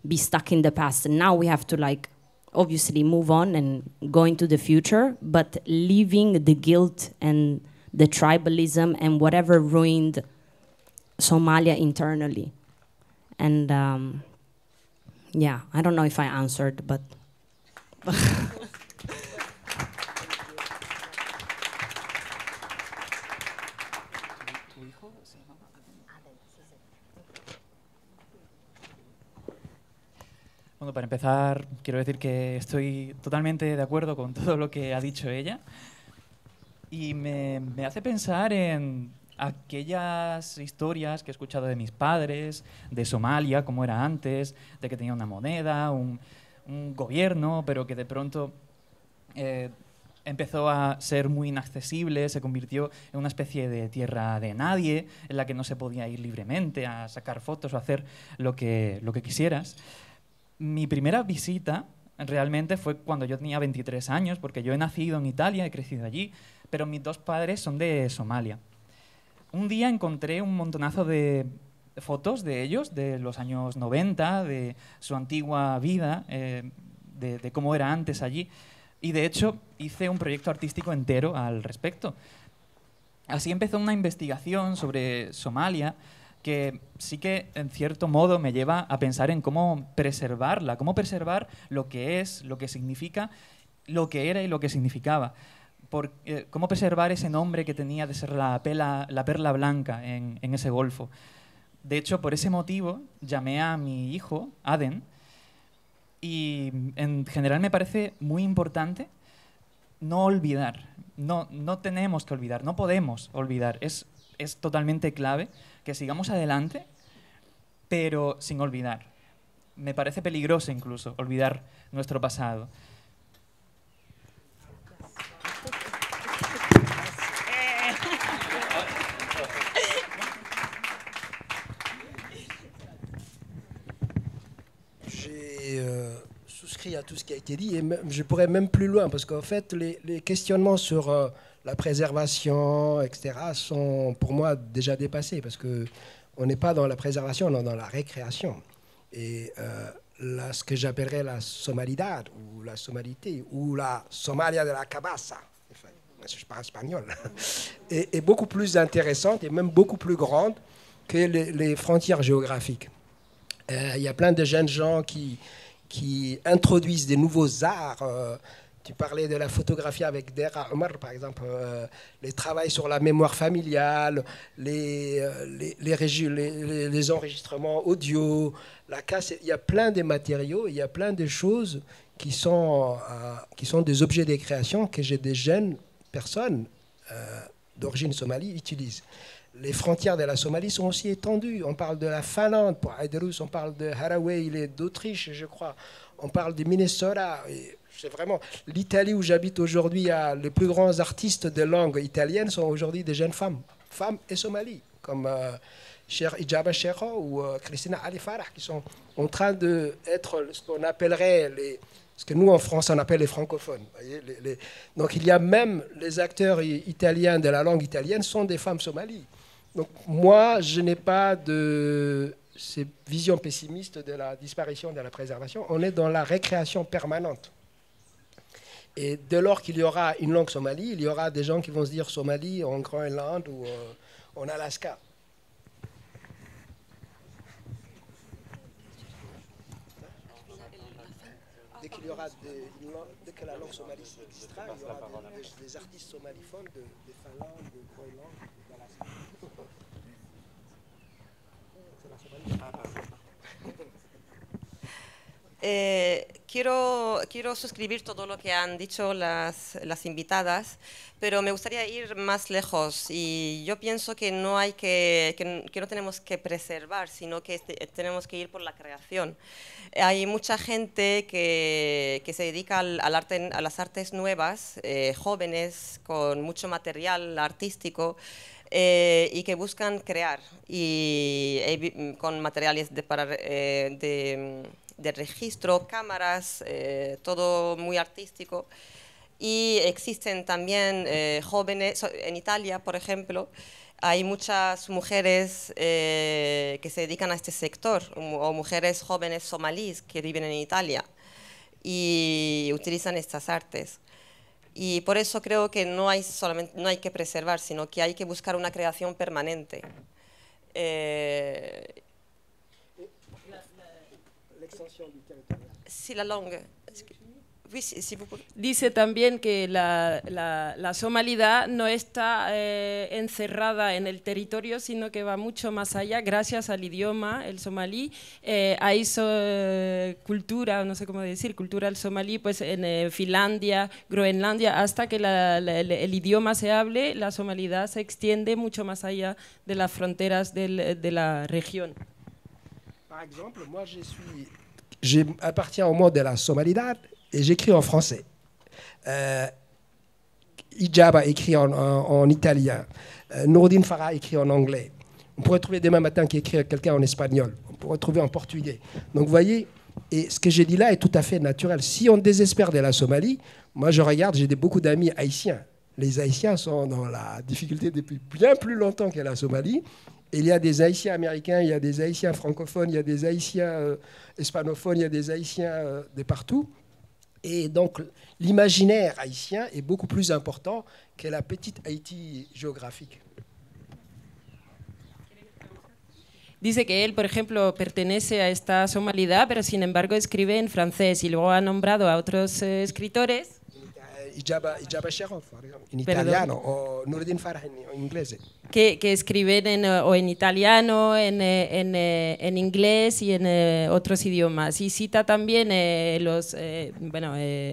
be stuck in the past. And now we have to, like, obviously move on and go into the future, but leaving the guilt and the tribalism and whatever ruined Somalia internally. And yeah, I don't know if I answered, but Bueno, para empezar, quiero decir que estoy totalmente de acuerdo con todo lo que ha dicho ella, y me hace pensar en aquellas historias que he escuchado de mis padres, de Somalia, como era antes, de que tenía una moneda, un gobierno, pero que de pronto empezó a ser muy inaccesible, se convirtió en una especie de tierra de nadie, en la que no se podía ir libremente a sacar fotos o hacer lo que quisieras. Mi primera visita realmente fue cuando yo tenía 23 años, porque yo he nacido en Italia, he crecido allí, pero mis dos padres son de Somalia. Un día encontré un montonazo de fotos de ellos, de los años 90, de su antigua vida, de cómo era antes allí. Y de hecho hice un proyecto artístico entero al respecto. Así empezó una investigación sobre Somalia que sí que en cierto modo me lleva a pensar en cómo preservarla, cómo preservar lo que es, lo que significa, lo que era y lo que significaba. Cómo preservar ese nombre que tenía de ser la perla blanca en ese golfo. De hecho, por ese motivo llamé a mi hijo, Aden, y en general me parece muy importante no olvidar. No tenemos que olvidar, no podemos olvidar. Es totalmente clave que sigamos adelante, pero sin olvidar. Me parece peligroso incluso olvidar nuestro pasado. Souscrit à tout ce qui a été dit et je pourrais même plus loin parce qu'en fait les questionnements sur la préservation, etc. sont pour moi déjà dépassés parce qu'on n'est pas dans la préservation, on est dans la récréation. Et là, ce que j'appellerais la somalidad ou la somalité ou la Somalia de la cabeza, enfin, je parle espagnol, est beaucoup plus intéressante et même beaucoup plus grande que les frontières géographiques. Il y a plein de jeunes gens qui introduisent des nouveaux arts. Tu parlais de la photographie avec Dera Omar, par exemple, les travaux sur la mémoire familiale, les enregistrements audio, la cassette. Il y a plein de matériaux, il y a plein de choses qui sont des objets de création que des jeunes personnes d'origine somalie utilisent. Les frontières de la Somalie sont aussi étendues. On parle de la Finlande pour Aiderus, on parle de Haraway, il est d'Autriche, je crois. On parle du Minnesota. C'est vraiment l'Italie où j'habite aujourd'hui. Les plus grands artistes de langue italienne sont aujourd'hui des jeunes femmes et somalies, comme Ijaba Sheikho ou Christina Ali Farah, qui sont en train d'être ce qu'on appellerait ce que nous en France on appelle les francophones. Voyez, donc il y a même les acteurs italiens de la langue italienne sont des femmes somalies. Donc moi, je n'ai pas de ces visions pessimistes de la disparition, de la préservation. On est dans la récréation permanente. Et dès lors qu'il y aura une langue somalie, il y aura des gens qui vont se dire Somalie en Groenland ou en Alaska. Dès que la langue somalie existera, il y aura des artistes somaliphones de Finlande, de Groenland, d'Alaska. Quiero suscribir todo lo que han dicho las invitadas, pero me gustaría ir más lejos y yo pienso que no tenemos que preservar, sino que tenemos que ir por la creación. Hay mucha gente que se dedica al arte, a las artes nuevas, jóvenes con mucho material artístico, y que buscan crear y con materiales de registro, cámaras, todo muy artístico. Y existen también jóvenes, en Italia, por ejemplo, hay muchas mujeres que se dedican a este sector, o mujeres jóvenes somalíes que viven en Italia y utilizan estas artes. Y por eso creo que no hay que preservar, sino que hay que buscar una creación permanente. Sí, la langue. Dice también que la somalidad no está encerrada en el territorio, sino que va mucho más allá, gracias al idioma, el somalí. Hay cultura, no sé cómo decir, cultural somalí, pues en Finlandia, Groenlandia, hasta que el idioma se hable, la somalidad se extiende mucho más allá de las fronteras de la región. Par exemple, moi j'appartiens au monde de la somalidad. Et j'écris en français. Ijaba écrit en italien. Nourdine Farah écrit en anglais. On pourrait trouver demain matin qui écrit quelqu'un en espagnol. On pourrait trouver en portugais. Donc vous voyez, et ce que j'ai dit là est tout à fait naturel. Si on désespère de la Somalie, moi je regarde, j'ai beaucoup d'amis haïtiens. Les Haïtiens sont dans la difficulté depuis bien plus longtemps que la Somalie. Et il y a des Haïtiens américains, il y a des Haïtiens francophones, il y a des Haïtiens hispanophones, il y a des Haïtiens de partout. Et donc, l'imaginaire haïtien est beaucoup plus important que la petite Haïti géographique. Dice que él, por ejemplo, pertenece a esta somalidad, pero sin embargo escribe en francés y luego ha nombrado a otros escritores. Ijaba Sharaf, en italiano, o Nuruddin Farah en inglés. Que escriben o en italiano, en inglés y en otros idiomas. Y cita también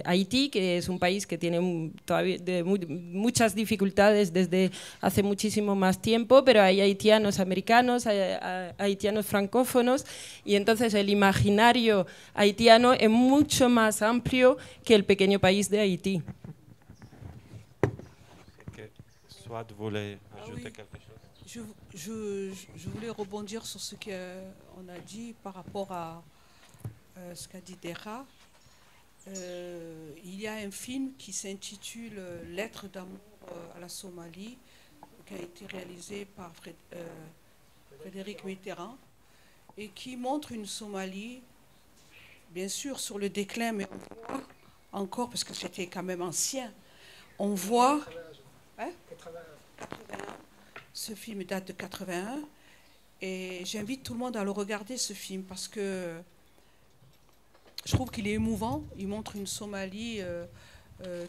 Haití, que es un país que tiene todavía muchas dificultades desde hace muchísimo más tiempo, pero hay haitianos americanos, hay haitianos francófonos, y entonces el imaginario haitiano es mucho más amplio que el pequeño país de Haití. Soit voulait ajouter quelque chose. Je voulais rebondir sur ce qu'on a dit par rapport à ce qu'a dit Dera. Il y a un film qui s'intitule Lettre d'amour à la Somalie, qui a été réalisé par Frédéric Mitterrand et qui montre une Somalie, bien sûr, sur le déclin, mais on voit encore, parce que c'était quand même ancien, on voit... Hein? 81. Ce film date de 81 et j'invite tout le monde à le regarder, ce film, parce que je trouve qu'il est émouvant. Il montre une Somalie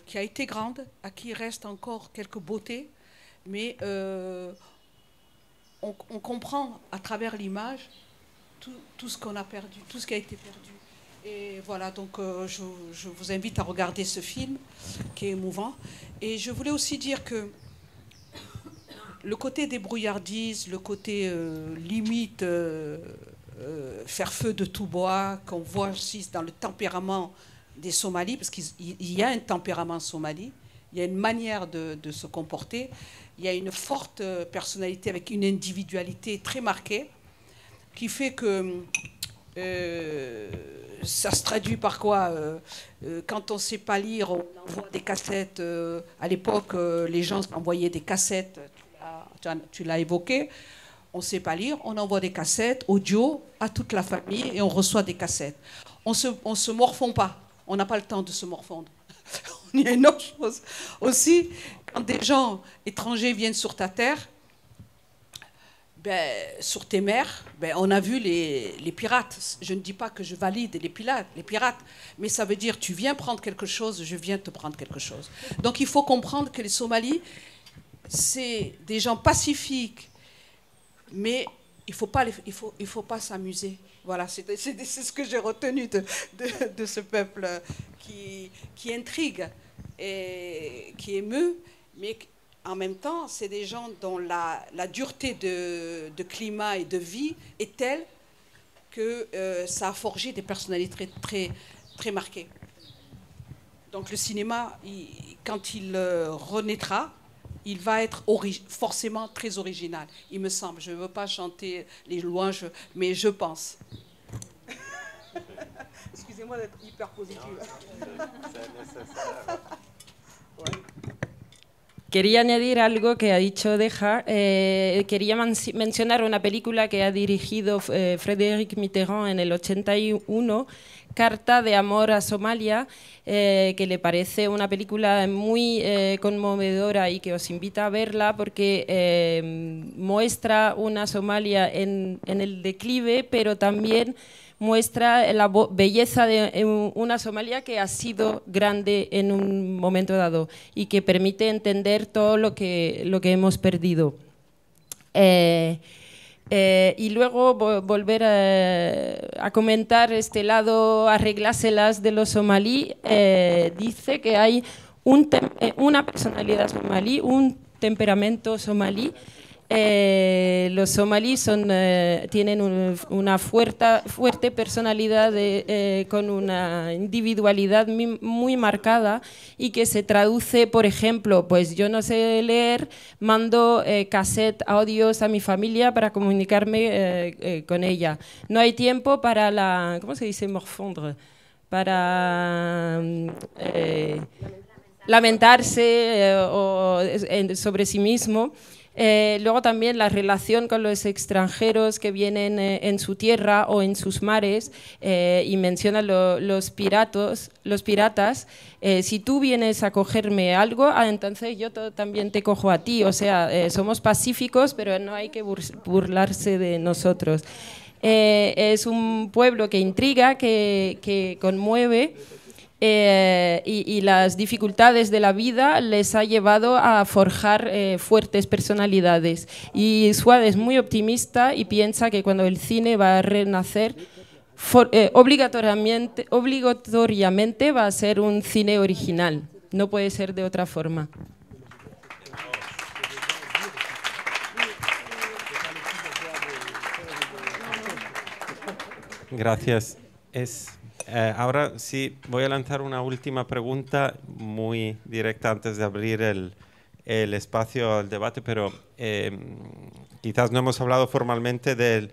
qui a été grande, à qui reste encore quelques beautés, mais on comprend à travers l'image tout ce qu'on a perdu, tout ce qui a été perdu. Et voilà, donc je vous invite à regarder ce film qui est émouvant. Et je voulais aussi dire que le côté débrouillardise, le côté limite, faire feu de tout bois, qu'on voit aussi dans le tempérament des Somalis, parce qu'il y a un tempérament somali, il y a une manière de se comporter, il y a une forte personnalité avec une individualité très marquée, qui fait que... ça se traduit par quoi? Quand on ne sait pas lire, on envoie des cassettes. À l'époque, les gens envoyaient des cassettes, tu l'as évoqué. On ne sait pas lire, on envoie des cassettes audio à toute la famille et on reçoit des cassettes. On se morfond pas, on n'a pas le temps de se morfondre. Il y a une autre chose aussi, quand des gens étrangers viennent sur ta terre, sur tes mers, on a vu les pirates. Je ne dis pas que je valide les pirates, mais ça veut dire tu viens prendre quelque chose, je viens te prendre quelque chose. Donc il faut comprendre que les Somalis, c'est des gens pacifiques, mais il faut pas s'amuser. Voilà, c'est ce que j'ai retenu de ce peuple qui intrigue et qui émeut, mais en même temps, c'est des gens dont la dureté de climat et de vie est telle que ça a forgé des personnalités très, très marquées. Donc le cinéma, quand il renaîtra, il va être forcément très original, il me semble. Je ne veux pas chanter les louanges, mais je pense. Excusez-moi d'être hyper positive. C'est nécessaire. Ouais. Quería añadir algo que ha dicho Deja. Quería mencionar una película que ha dirigido Frédéric Mitterrand en el 81, Carta de amor a Somalia, que le parece una película muy conmovedora y que os invita a verla porque muestra una Somalia en el declive, pero también muestra la belleza de una Somalia que ha sido grande en un momento dado y que permite entender todo lo que hemos perdido. Y luego volver a comentar este lado arregláselas de los somalí. Dice que hay una personalidad somalí, un temperamento somalí. Los somalíes tienen una fuerte personalidad con una individualidad muy marcada y que se traduce, por ejemplo, pues yo no sé leer, mando cassette, audios a mi familia para comunicarme con ella. No hay tiempo para la... ¿Cómo se dice? Morfondre. Para... lamentarse sobre sí mismo. Luego también la relación con los extranjeros que vienen en su tierra o en sus mares, y menciona los piratas. Si tú vienes a cogerme algo, entonces yo también te cojo a ti. O sea, somos pacíficos, pero no hay que burlarse de nosotros. Es un pueblo que intriga, que conmueve. Y las dificultades de la vida les ha llevado a forjar fuertes personalidades. Y Suad es muy optimista y piensa que cuando el cine va a renacer, obligatoriamente va a ser un cine original. No puede ser de otra forma. Gracias. Ahora sí, voy a lanzar una última pregunta muy directa antes de abrir el espacio al debate, pero quizás no hemos hablado formalmente de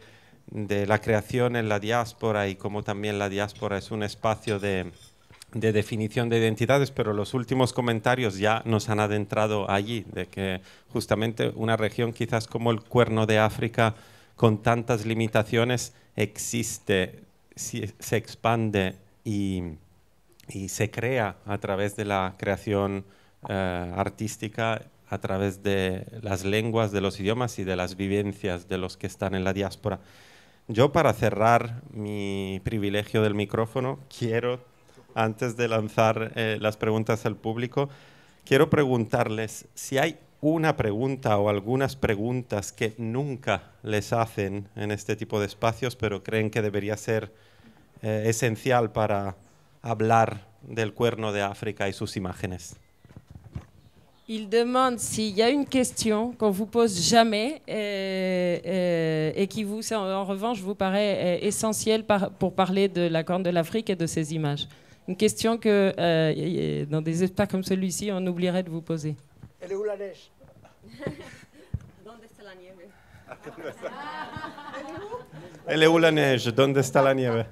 la creación en la diáspora y cómo también la diáspora es un espacio de definición de identidades, pero los últimos comentarios ya nos han adentrado allí, de que justamente una región quizás como el Cuerno de África, con tantas limitaciones, existe, se expande y se crea a través de la creación artística, a través de las lenguas, de los idiomas y de las vivencias de los que están en la diáspora. Yo, para cerrar mi privilegio del micrófono, quiero, antes de lanzar las preguntas al público, quiero preguntarles si hay una pregunta o algunas preguntas que nunca les hacen en este tipo de espacios, pero creen que debería ser esencial para hablar del Cuerno de África y sus imágenes. Il demande s'il y a une question qu'on vous pose jamais et qui vous, en revanche, vous paraît essentielle pour parler de la Corne de l'Afrique et de ses images. Une question que, dans des espaces comme celui-ci, on oublierait de vous poser. Elle est où la neige? ¿Dónde está la nieve? Elle est où la neige? ¿Dónde está la nieve?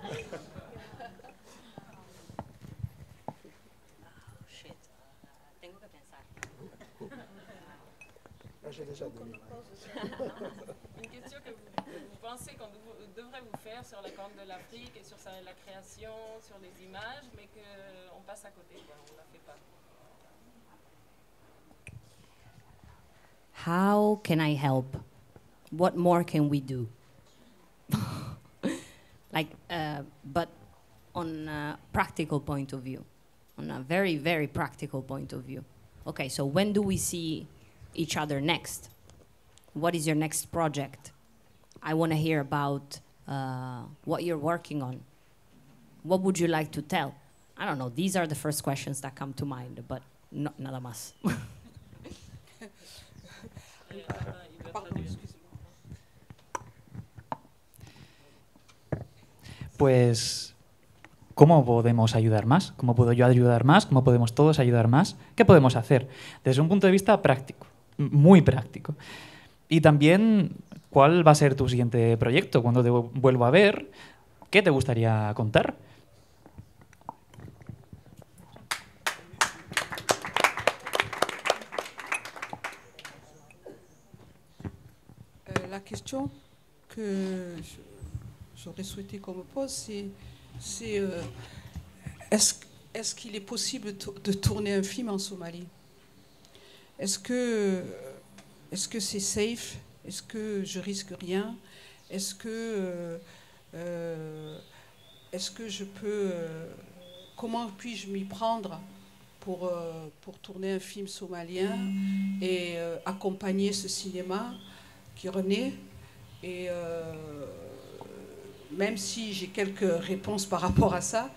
Une question que vous pensez qu'on devrait vous faire sur la Corne de l'Afrique et sur la création, sur les images, mais qu'on passe à côté, quoi, on ne la fait pas. How can I help? What more can we do? But on a practical point of view, on a very, very practical point of view. Okay, so when do we see each other next? What is your next project? I want to hear about what you're working on. What would you like to tell? I don't know. These are the first questions that come to mind, but nada más. Pues, ¿cómo podemos ayudar más? ¿Cómo puedo yo ayudar más? ¿Cómo podemos todos ayudar más? ¿Qué podemos hacer? Desde un punto de vista práctico, muy práctico. Y también, ¿cuál va a ser tu siguiente proyecto? Cuando te vuelvo a ver, ¿qué te gustaría contar? La question que j'aurais souhaité qu'on me pose, c'est est-ce qu'il est possible de tourner un film en Somalie? Est-ce que c'est safe? Est-ce que je risque rien? Est-ce que je peux... comment puis-je m'y prendre pour tourner un film somalien et accompagner ce cinéma qui renaît? Et même si j'ai quelques réponses par rapport à ça,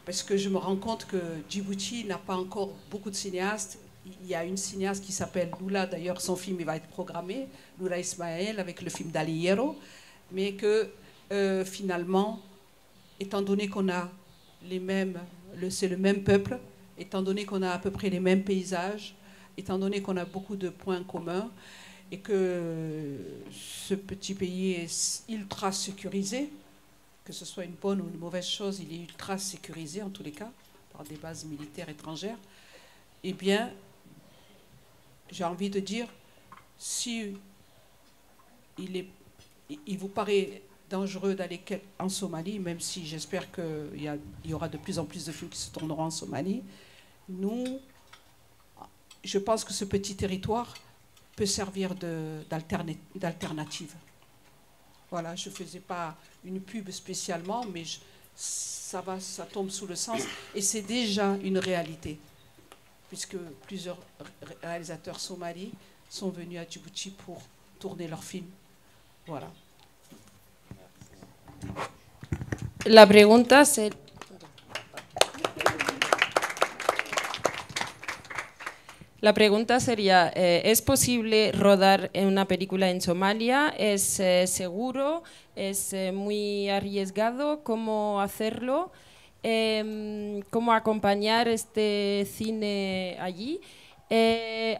parce que je me rends compte que Djibouti n'a pas encore beaucoup de cinéastes. Il y a une cinéaste qui s'appelle Lula, d'ailleurs son film il va être programmé, Lula Ismaël, avec le film d'Ali Hierro, mais que finalement, étant donné qu'on a les mêmes, c'est le même peuple, étant donné qu'on a à peu près les mêmes paysages, étant donné qu'on a beaucoup de points communs, et que ce petit pays est ultra sécurisé, que ce soit une bonne ou une mauvaise chose, il est ultra sécurisé en tous les cas, par des bases militaires étrangères, eh bien, j'ai envie de dire, si il vous paraît dangereux d'aller en Somalie, même si j'espère qu'il y aura de plus en plus de films qui se tourneront en Somalie, je pense que ce petit territoire peut servir d'alternative. Voilà, je ne faisais pas une pub spécialement, mais ça tombe sous le sens, et c'est déjà une réalité, puisque plusieurs réalisateurs somalis sont venus à Djibouti pour tourner leurs films. Voilà. La pregunta sería, ¿es posible rodar una película en Somalia? ¿Es seguro? ¿Es muy arriesgado? ¿Cómo hacerlo? ¿Cómo acompañar este cine allí?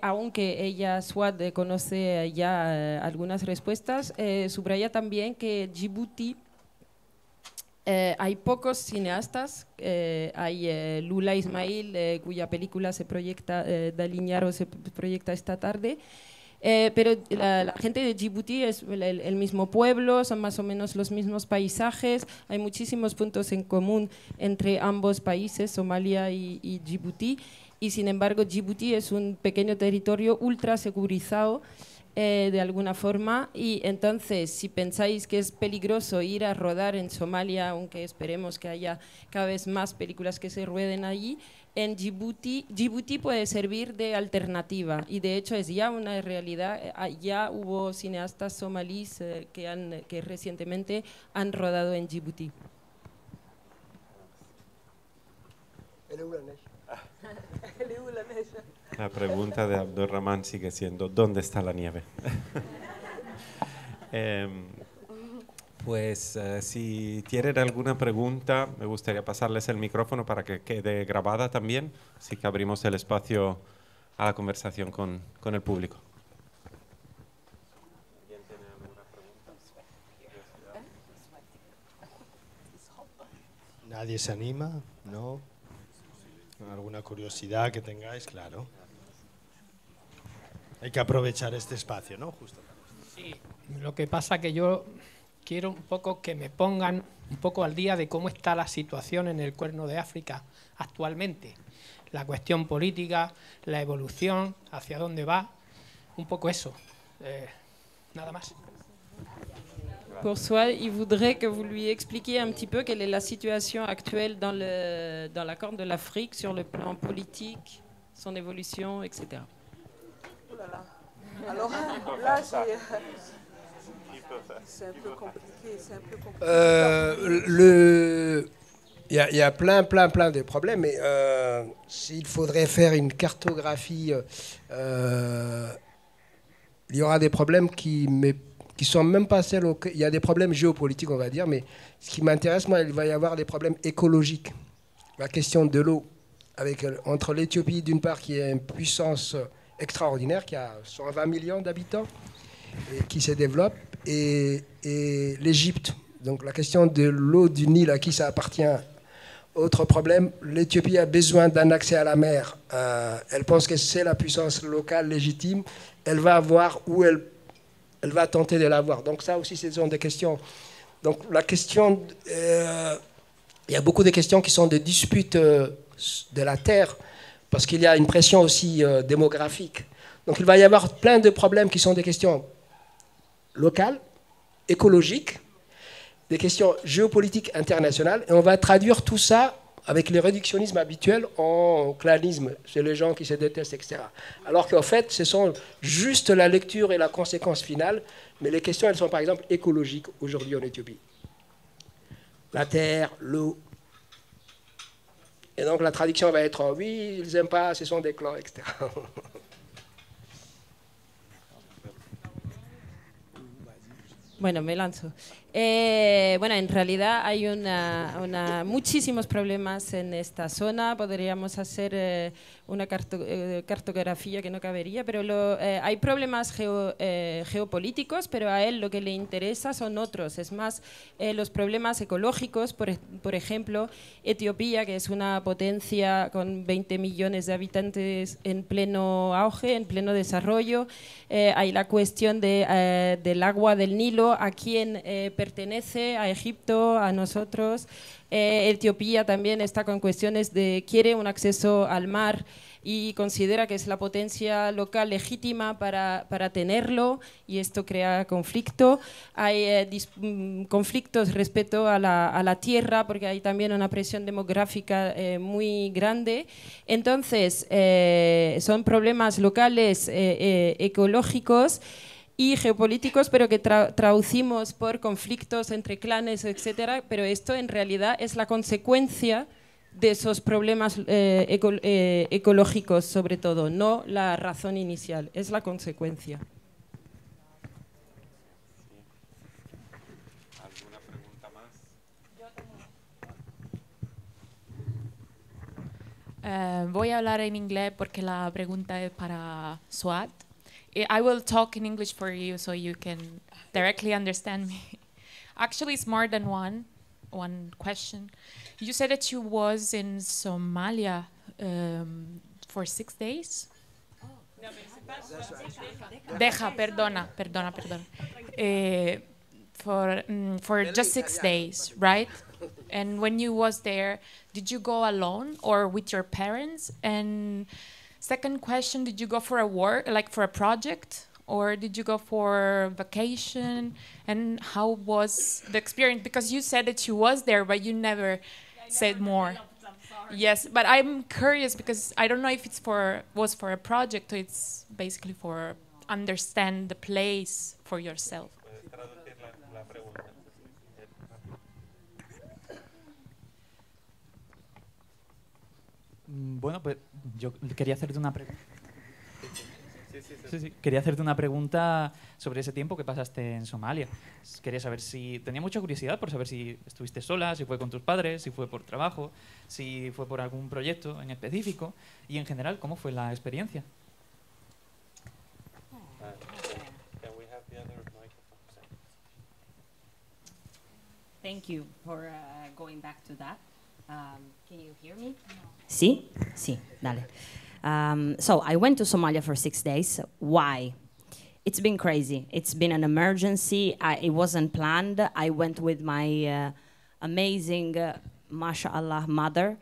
Aunque ella, Swat, conoce ya algunas respuestas, subraya también que Djibouti hay pocos cineastas, hay Lula Ismail, cuya película se proyecta, Daliñaro se proyecta esta tarde, pero la gente de Djibouti es el mismo pueblo, son más o menos los mismos paisajes, hay muchísimos puntos en común entre ambos países, Somalia y Djibouti, y sin embargo Djibouti es un pequeño territorio ultra securizado, de alguna forma, y entonces si pensáis que es peligroso ir a rodar en Somalia, aunque esperemos que haya cada vez más películas que se rueden allí, en Djibouti puede servir de alternativa, y de hecho es ya una realidad. Ya hubo cineastas somalíes que recientemente han rodado en Djibouti. La pregunta de Abdurrahman sigue siendo, ¿dónde está la nieve? Si tienen alguna pregunta, me gustaría pasarles el micrófono para que quede grabada también, así que abrimos el espacio a la conversación con el público. ¿Alguien tiene alguna pregunta? ¿Nadie se anima? ¿No? ¿Alguna curiosidad que tengáis? Claro. Hay que aprovechar este espacio, ¿no? Justo. Sí, lo que pasa que yo quiero un poco que me pongan un poco al día de cómo está la situación en el Cuerno de África actualmente. La cuestión política, la evolución, hacia dónde va, un poco eso. Nada más. Pour soi, il voudrait que vous lui expliquiez un petit peu quelle est la situation actuelle dans la Corne de l'Afrique sur le plan politique, son évolution, etc. Oh là là. Alors là, c'est un peu compliqué. Il y a plein de problèmes, mais s'il faudrait faire une cartographie, il y aura des problèmes qui sont même pas celles il y a des problèmes géopolitiques, on va dire, mais ce qui m'intéresse, moi, il va y avoir des problèmes écologiques. La question de l'eau, entre l'Éthiopie, d'une part, qui est une puissance extraordinaire, qui a 120 millions d'habitants, et qui se développe, et l'Égypte. Donc la question de l'eau du Nil, à qui ça appartient. Autre problème, l'Éthiopie a besoin d'un accès à la mer. Elle pense que c'est la puissance locale légitime. Elle va avoir où elle va tenter de l'avoir. Donc ça aussi, ce sont des questions. Donc la question, il y a beaucoup de questions qui sont des disputes de la terre, parce qu'il y a une pression aussi démographique. Donc il va y avoir plein de problèmes qui sont des questions locales, écologiques, des questions géopolitiques internationales, et on va traduire tout ça avec le réductionnisme habituel en clanisme, c'est les gens qui se détestent, etc. Alors qu'en fait, ce sont juste la lecture et la conséquence finale, mais les questions, elles sont par exemple écologiques aujourd'hui en Éthiopie. La terre, l'eau. Et donc la traduction va être, oui, ils n'aiment pas, ce sont des clans, etc. Bueno, me lanzo. Bueno, en realidad hay muchísimos problemas en esta zona. Podríamos hacer una cartografía que no cabería, pero hay problemas geopolíticos, pero a él lo que le interesa son otros. Es más, los problemas ecológicos, por ejemplo, Etiopía, que es una potencia con 20 millones de habitantes en pleno auge, en pleno desarrollo. Hay la cuestión del agua del Nilo, a quién pertenece, a Egipto, a nosotros. Etiopía también está con cuestiones de quiere un acceso al mar y considera que es la potencia local legítima para tenerlo, y esto crea conflicto. Hay conflictos respecto a la tierra, porque hay también una presión demográfica muy grande. Entonces, son problemas locales, ecológicos y geopolíticos, pero que traducimos por conflictos entre clanes, etcétera. Pero esto en realidad es la consecuencia de esos problemas ecológicos, sobre todo, no la razón inicial, es la consecuencia. ¿Alguna pregunta más? Voy a hablar en inglés porque la pregunta es para Suat. I will talk in English for you so you can directly understand me. Actually, it's more than one question. You said that you was in Somalia for 6 days. Perdona. For just 6 days, right? And when you was there, did you go alone or with your parents? And second question, did you go for a work, like for a project? Or did you go for vacation? And how was the experience? Because you said that you was there, but you never said more. Yes, but I'm curious because I don't know if was for a project or it's basically for understand the place for yourself. Bueno, pues yo quería hacerte una pregunta. Sí. Quería hacerte una pregunta sobre ese tiempo que pasaste en Somalia. Quería saber si... Tenía mucha curiosidad por saber si estuviste sola, si fue con tus padres, si fue por trabajo, si fue por algún proyecto en específico y en general, ¿cómo fue la experiencia? Thank you for going back to that. Can you hear me? Sí, dale. So I went to Somalia for 6 days. Why? It's been crazy. It's been an emergency. It wasn't planned. I went with my amazing, mashallah, mother.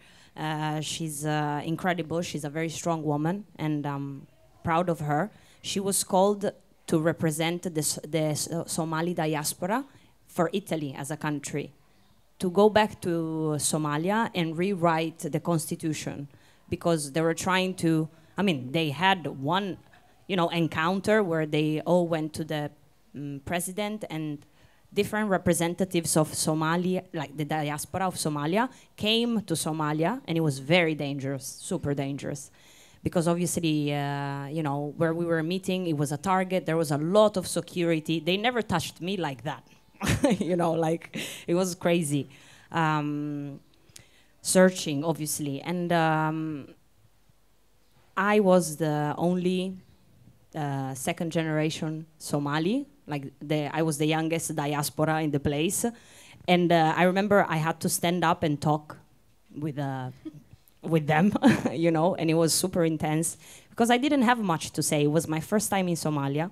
She's incredible. She's a very strong woman, and I'm proud of her. She was called to represent the Somali diaspora for Italy as a country, to go back to Somalia and rewrite the constitution, because they were trying to, they had one, encounter where they all went to the president, and different representatives of Somalia, like the diaspora of Somalia, came to Somalia, and it was very dangerous, super dangerous. Because obviously, where we were meeting, it was a target, there was a lot of security. They never touched me like that. It was crazy. Searching, obviously. And I was the only second generation Somali. I was the youngest diaspora in the place. And I remember I had to stand up and talk with them, and it was super intense because I didn't have much to say. It was my first time in Somalia.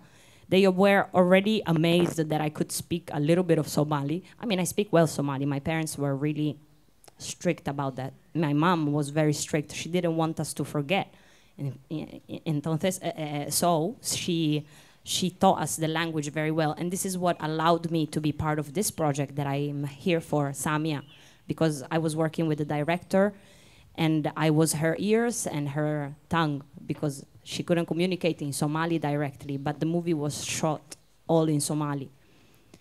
They were already amazed that I could speak a little bit of Somali. I speak well Somali. My parents were really strict about that. My mom was very strict. She didn't want us to forget. Entonces, so she taught us the language very well. And this is what allowed me to be part of this project that I'm here for, Samia, because I was working with the director, and I was her ears and her tongue, because she couldn't communicate in Somali directly, but the movie was shot all in Somali.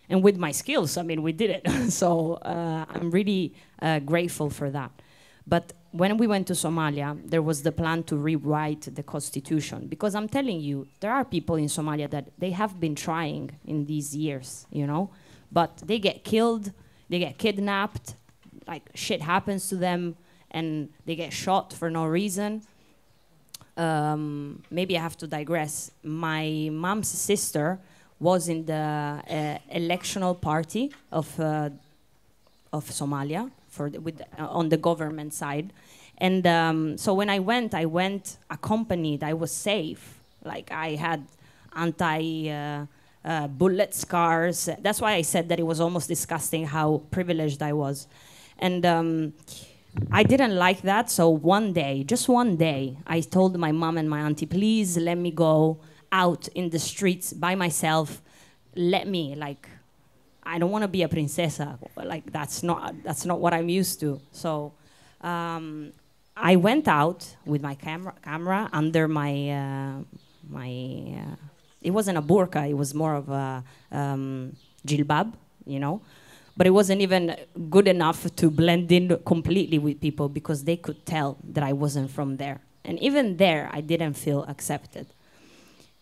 And with my skills, we did it. So I'm really grateful for that. But when we went to Somalia, there was the plan to rewrite the constitution. Because I'm telling you, there are people in Somalia that they have been trying in these years, you know, but they get killed, they get kidnapped, like shit happens to them, and they get shot for no reason. Maybe I have to digress. My mom's sister was in the electional party of Somalia on the government side, and so when I went accompanied. I was safe. Like I had bullet scars. That's why I said that it was almost disgusting how privileged I was, and. I didn't like that, so one day, just one day, I told my mom and my auntie, please let me go out in the streets by myself. Let me, like, I don't want to be a princesa. Like, that's not what I'm used to. So I went out with my camera under my, it wasn't a burqa, it was more of a jilbab, you know. But it wasn't even good enough to blend in completely with people because they could tell that I wasn't from there. And even there, I didn't feel accepted.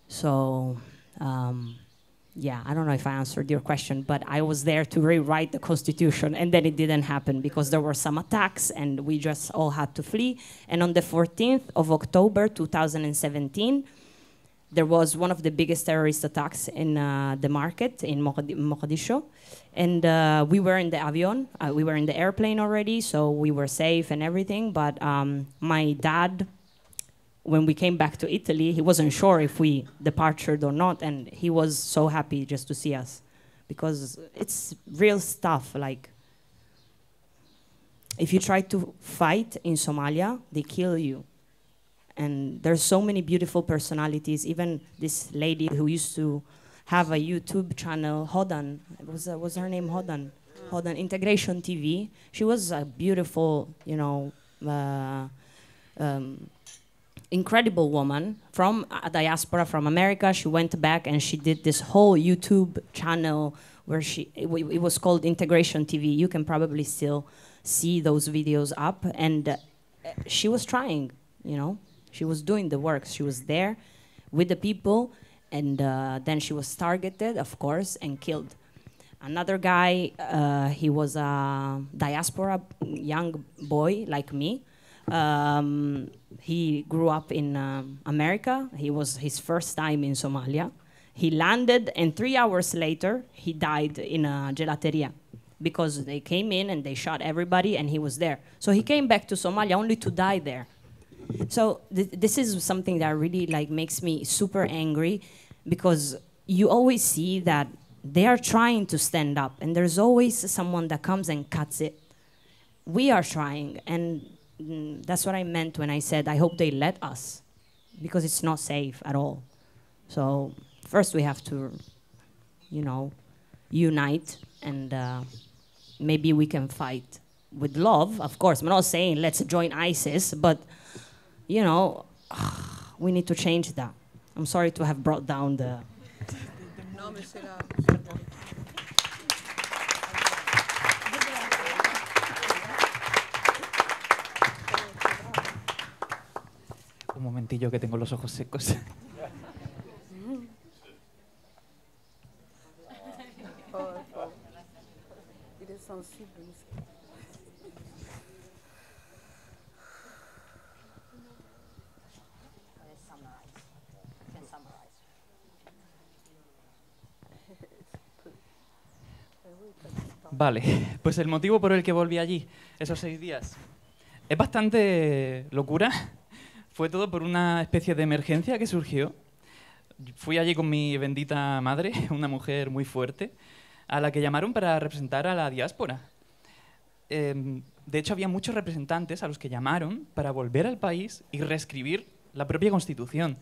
So, yeah, I don't know if I answered your question, but I was there to rewrite the constitution, and then it didn't happen because there were some attacks, and we just all had to flee. And on the 14th of October, 2017, there was one of the biggest terrorist attacks in the market in Mogadishu. And we were in the avion, we were in the airplane already, so we were safe and everything. But my dad, when we came back to Italy, he wasn't sure if we departed or not, and he was so happy just to see us. Because it's real stuff, like, if you try to fight in Somalia, they kill you. And there's so many beautiful personalities, even this lady who used to have a YouTube channel, Hodan. Was her name Hodan? Hodan Integration TV. She was a beautiful, you know, incredible woman from a diaspora from America. She went back and she did this whole YouTube channel where it was called Integration TV. You can probably still see those videos up. And she was trying, you know. She was doing the work. She was there with the people. And then she was targeted, of course, and killed. Another guy, he was a diaspora young boy like me. He grew up in America. He was his first time in Somalia. He landed, and 3 hours later, he died in a gelateria because they came in and they shot everybody, and he was there. So he came back to Somalia only to die there. So this is something that really like makes me super angry, because you always see that they are trying to stand up, and there's always someone that comes and cuts it. We are trying, and that's what I meant when I said I hope they let us, because it's not safe at all. So first we have to, you know, unite, and maybe we can fight with love. Of course, I'm not saying let's join ISIS, but you know, we need to change that. I'm sorry to have brought down the... Un momentillo que tengo los ojos secos. Vale, pues el motivo por el que volví allí esos 6 días es bastante locura. Fue todo por una especie de emergencia que surgió. Fui allí con mi bendita madre, una mujer muy fuerte, a la que llamaron para representar a la diáspora. De hecho, había muchos representantes a los que llamaron para volver al país y reescribir la propia Constitución.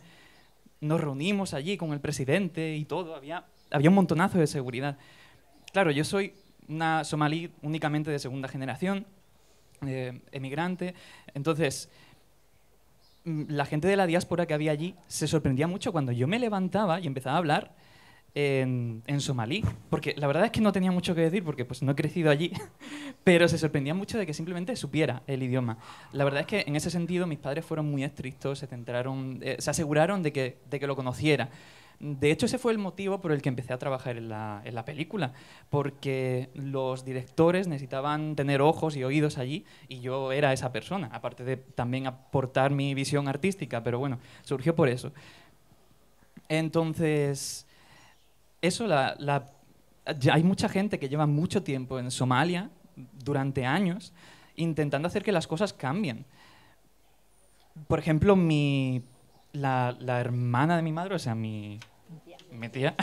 Nos reunimos allí con el presidente y todo, había un montonazo de seguridad. Claro, yo soy una somalí únicamente de segunda generación, emigrante, entonces la gente de la diáspora que había allí se sorprendía mucho cuando yo me levantaba y empezaba a hablar en somalí, porque la verdad es que no tenía mucho que decir porque pues no he crecido allí, pero se sorprendía mucho de que simplemente supiera el idioma. La verdad es que en ese sentido mis padres fueron muy estrictos, se aseguraron de que lo conociera. De hecho, ese fue el motivo por el que empecé a trabajar en la película, porque los directores necesitaban tener ojos y oídos allí y yo era esa persona, aparte de también aportar mi visión artística, pero bueno, surgió por eso. Entonces, eso, hay mucha gente que lleva mucho tiempo en Somalia, durante años, intentando hacer que las cosas cambien. Por ejemplo, la hermana de mi madre, o sea, mi tía,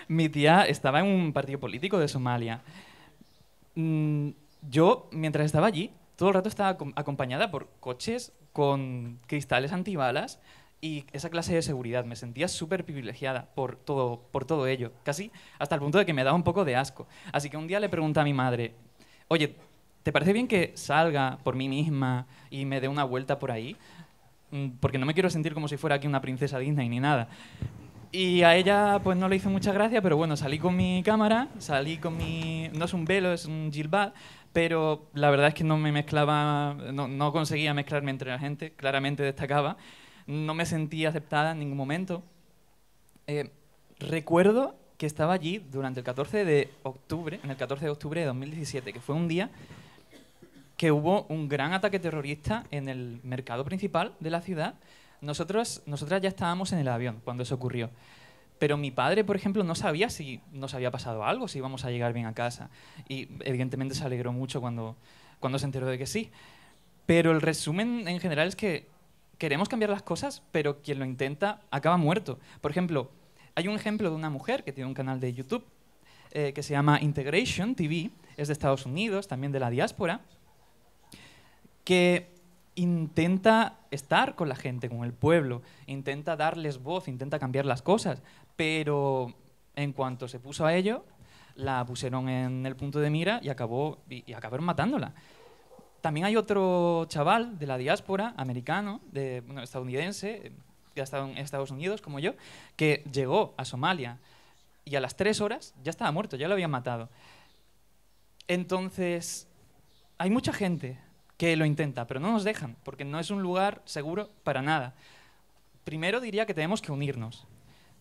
mi tía estaba en un partido político de Somalia. Yo, mientras estaba allí, todo el rato estaba acompañada por coches con cristales antibalas y esa clase de seguridad. Me sentía súper privilegiada por todo ello, casi hasta el punto de que me daba un poco de asco. Así que un día le pregunté a mi madre, oye, ¿te parece bien que salga por mí misma y me dé una vuelta por ahí? Porque no me quiero sentir como si fuera aquí una princesa Disney ni nada. Y a ella pues no le hizo mucha gracia, pero bueno, salí con mi cámara, salí con mi... no es un velo, es un jilbab, pero la verdad es que no me mezclaba, no conseguía mezclarme entre la gente, claramente destacaba. No me sentía aceptada en ningún momento. Recuerdo que estaba allí durante el 14 de octubre de 2017, que fue un día que hubo un gran ataque terrorista en el mercado principal de la ciudad. Nosotras ya estábamos en el avión cuando eso ocurrió. Pero mi padre, por ejemplo, no sabía si nos había pasado algo, si íbamos a llegar bien a casa. Y evidentemente se alegró mucho cuando se enteró de que sí. Pero el resumen en general es que queremos cambiar las cosas, pero quien lo intenta acaba muerto. Por ejemplo, hay un ejemplo de una mujer que tiene un canal de YouTube que se llama Integration TV, es de Estados Unidos, también de la diáspora, que intenta estar con la gente, con el pueblo, intenta darles voz, intenta cambiar las cosas, pero en cuanto se puso a ello, la pusieron en el punto de mira y acabaron matándola. También hay otro chaval de la diáspora, americano, estadounidense, que ha estado en Estados Unidos, como yo, que llegó a Somalia y a las 3 horas ya estaba muerto, ya lo habían matado. Entonces, hay mucha gente que lo intenta, pero no nos dejan, porque no es un lugar seguro para nada. Primero diría que tenemos que unirnos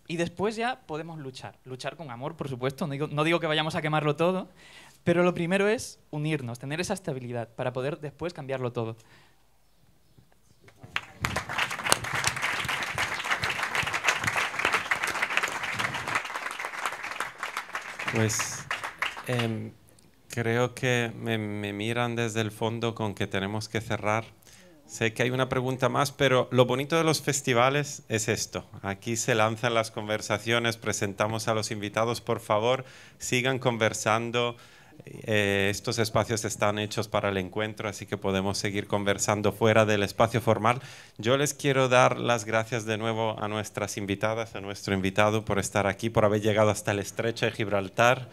y después ya podemos luchar con amor, por supuesto, no digo que vayamos a quemarlo todo, pero lo primero es unirnos, tener esa estabilidad para poder después cambiarlo todo. Pues creo que me miran desde el fondo con que tenemos que cerrar. Sé que hay una pregunta más, pero lo bonito de los festivales es esto. Aquí se lanzan las conversaciones, presentamos a los invitados. Por favor, sigan conversando. Estos espacios están hechos para el encuentro, así que podemos seguir conversando fuera del espacio formal. Yo les quiero dar las gracias de nuevo a nuestras invitadas, a nuestro invitado por estar aquí, por haber llegado hasta el Estrecho de Gibraltar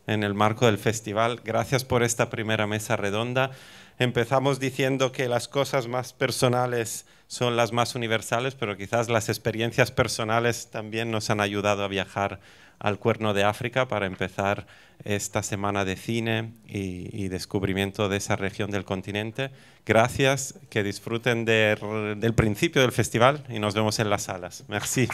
en el marco del festival. Gracias por esta primera mesa redonda. Empezamos diciendo que las cosas más personales son las más universales, pero quizás las experiencias personales también nos han ayudado a viajar al Cuerno de África para empezar esta semana de cine y descubrimiento de esa región del continente. Gracias, que disfruten del principio del festival y nos vemos en las salas. Merci.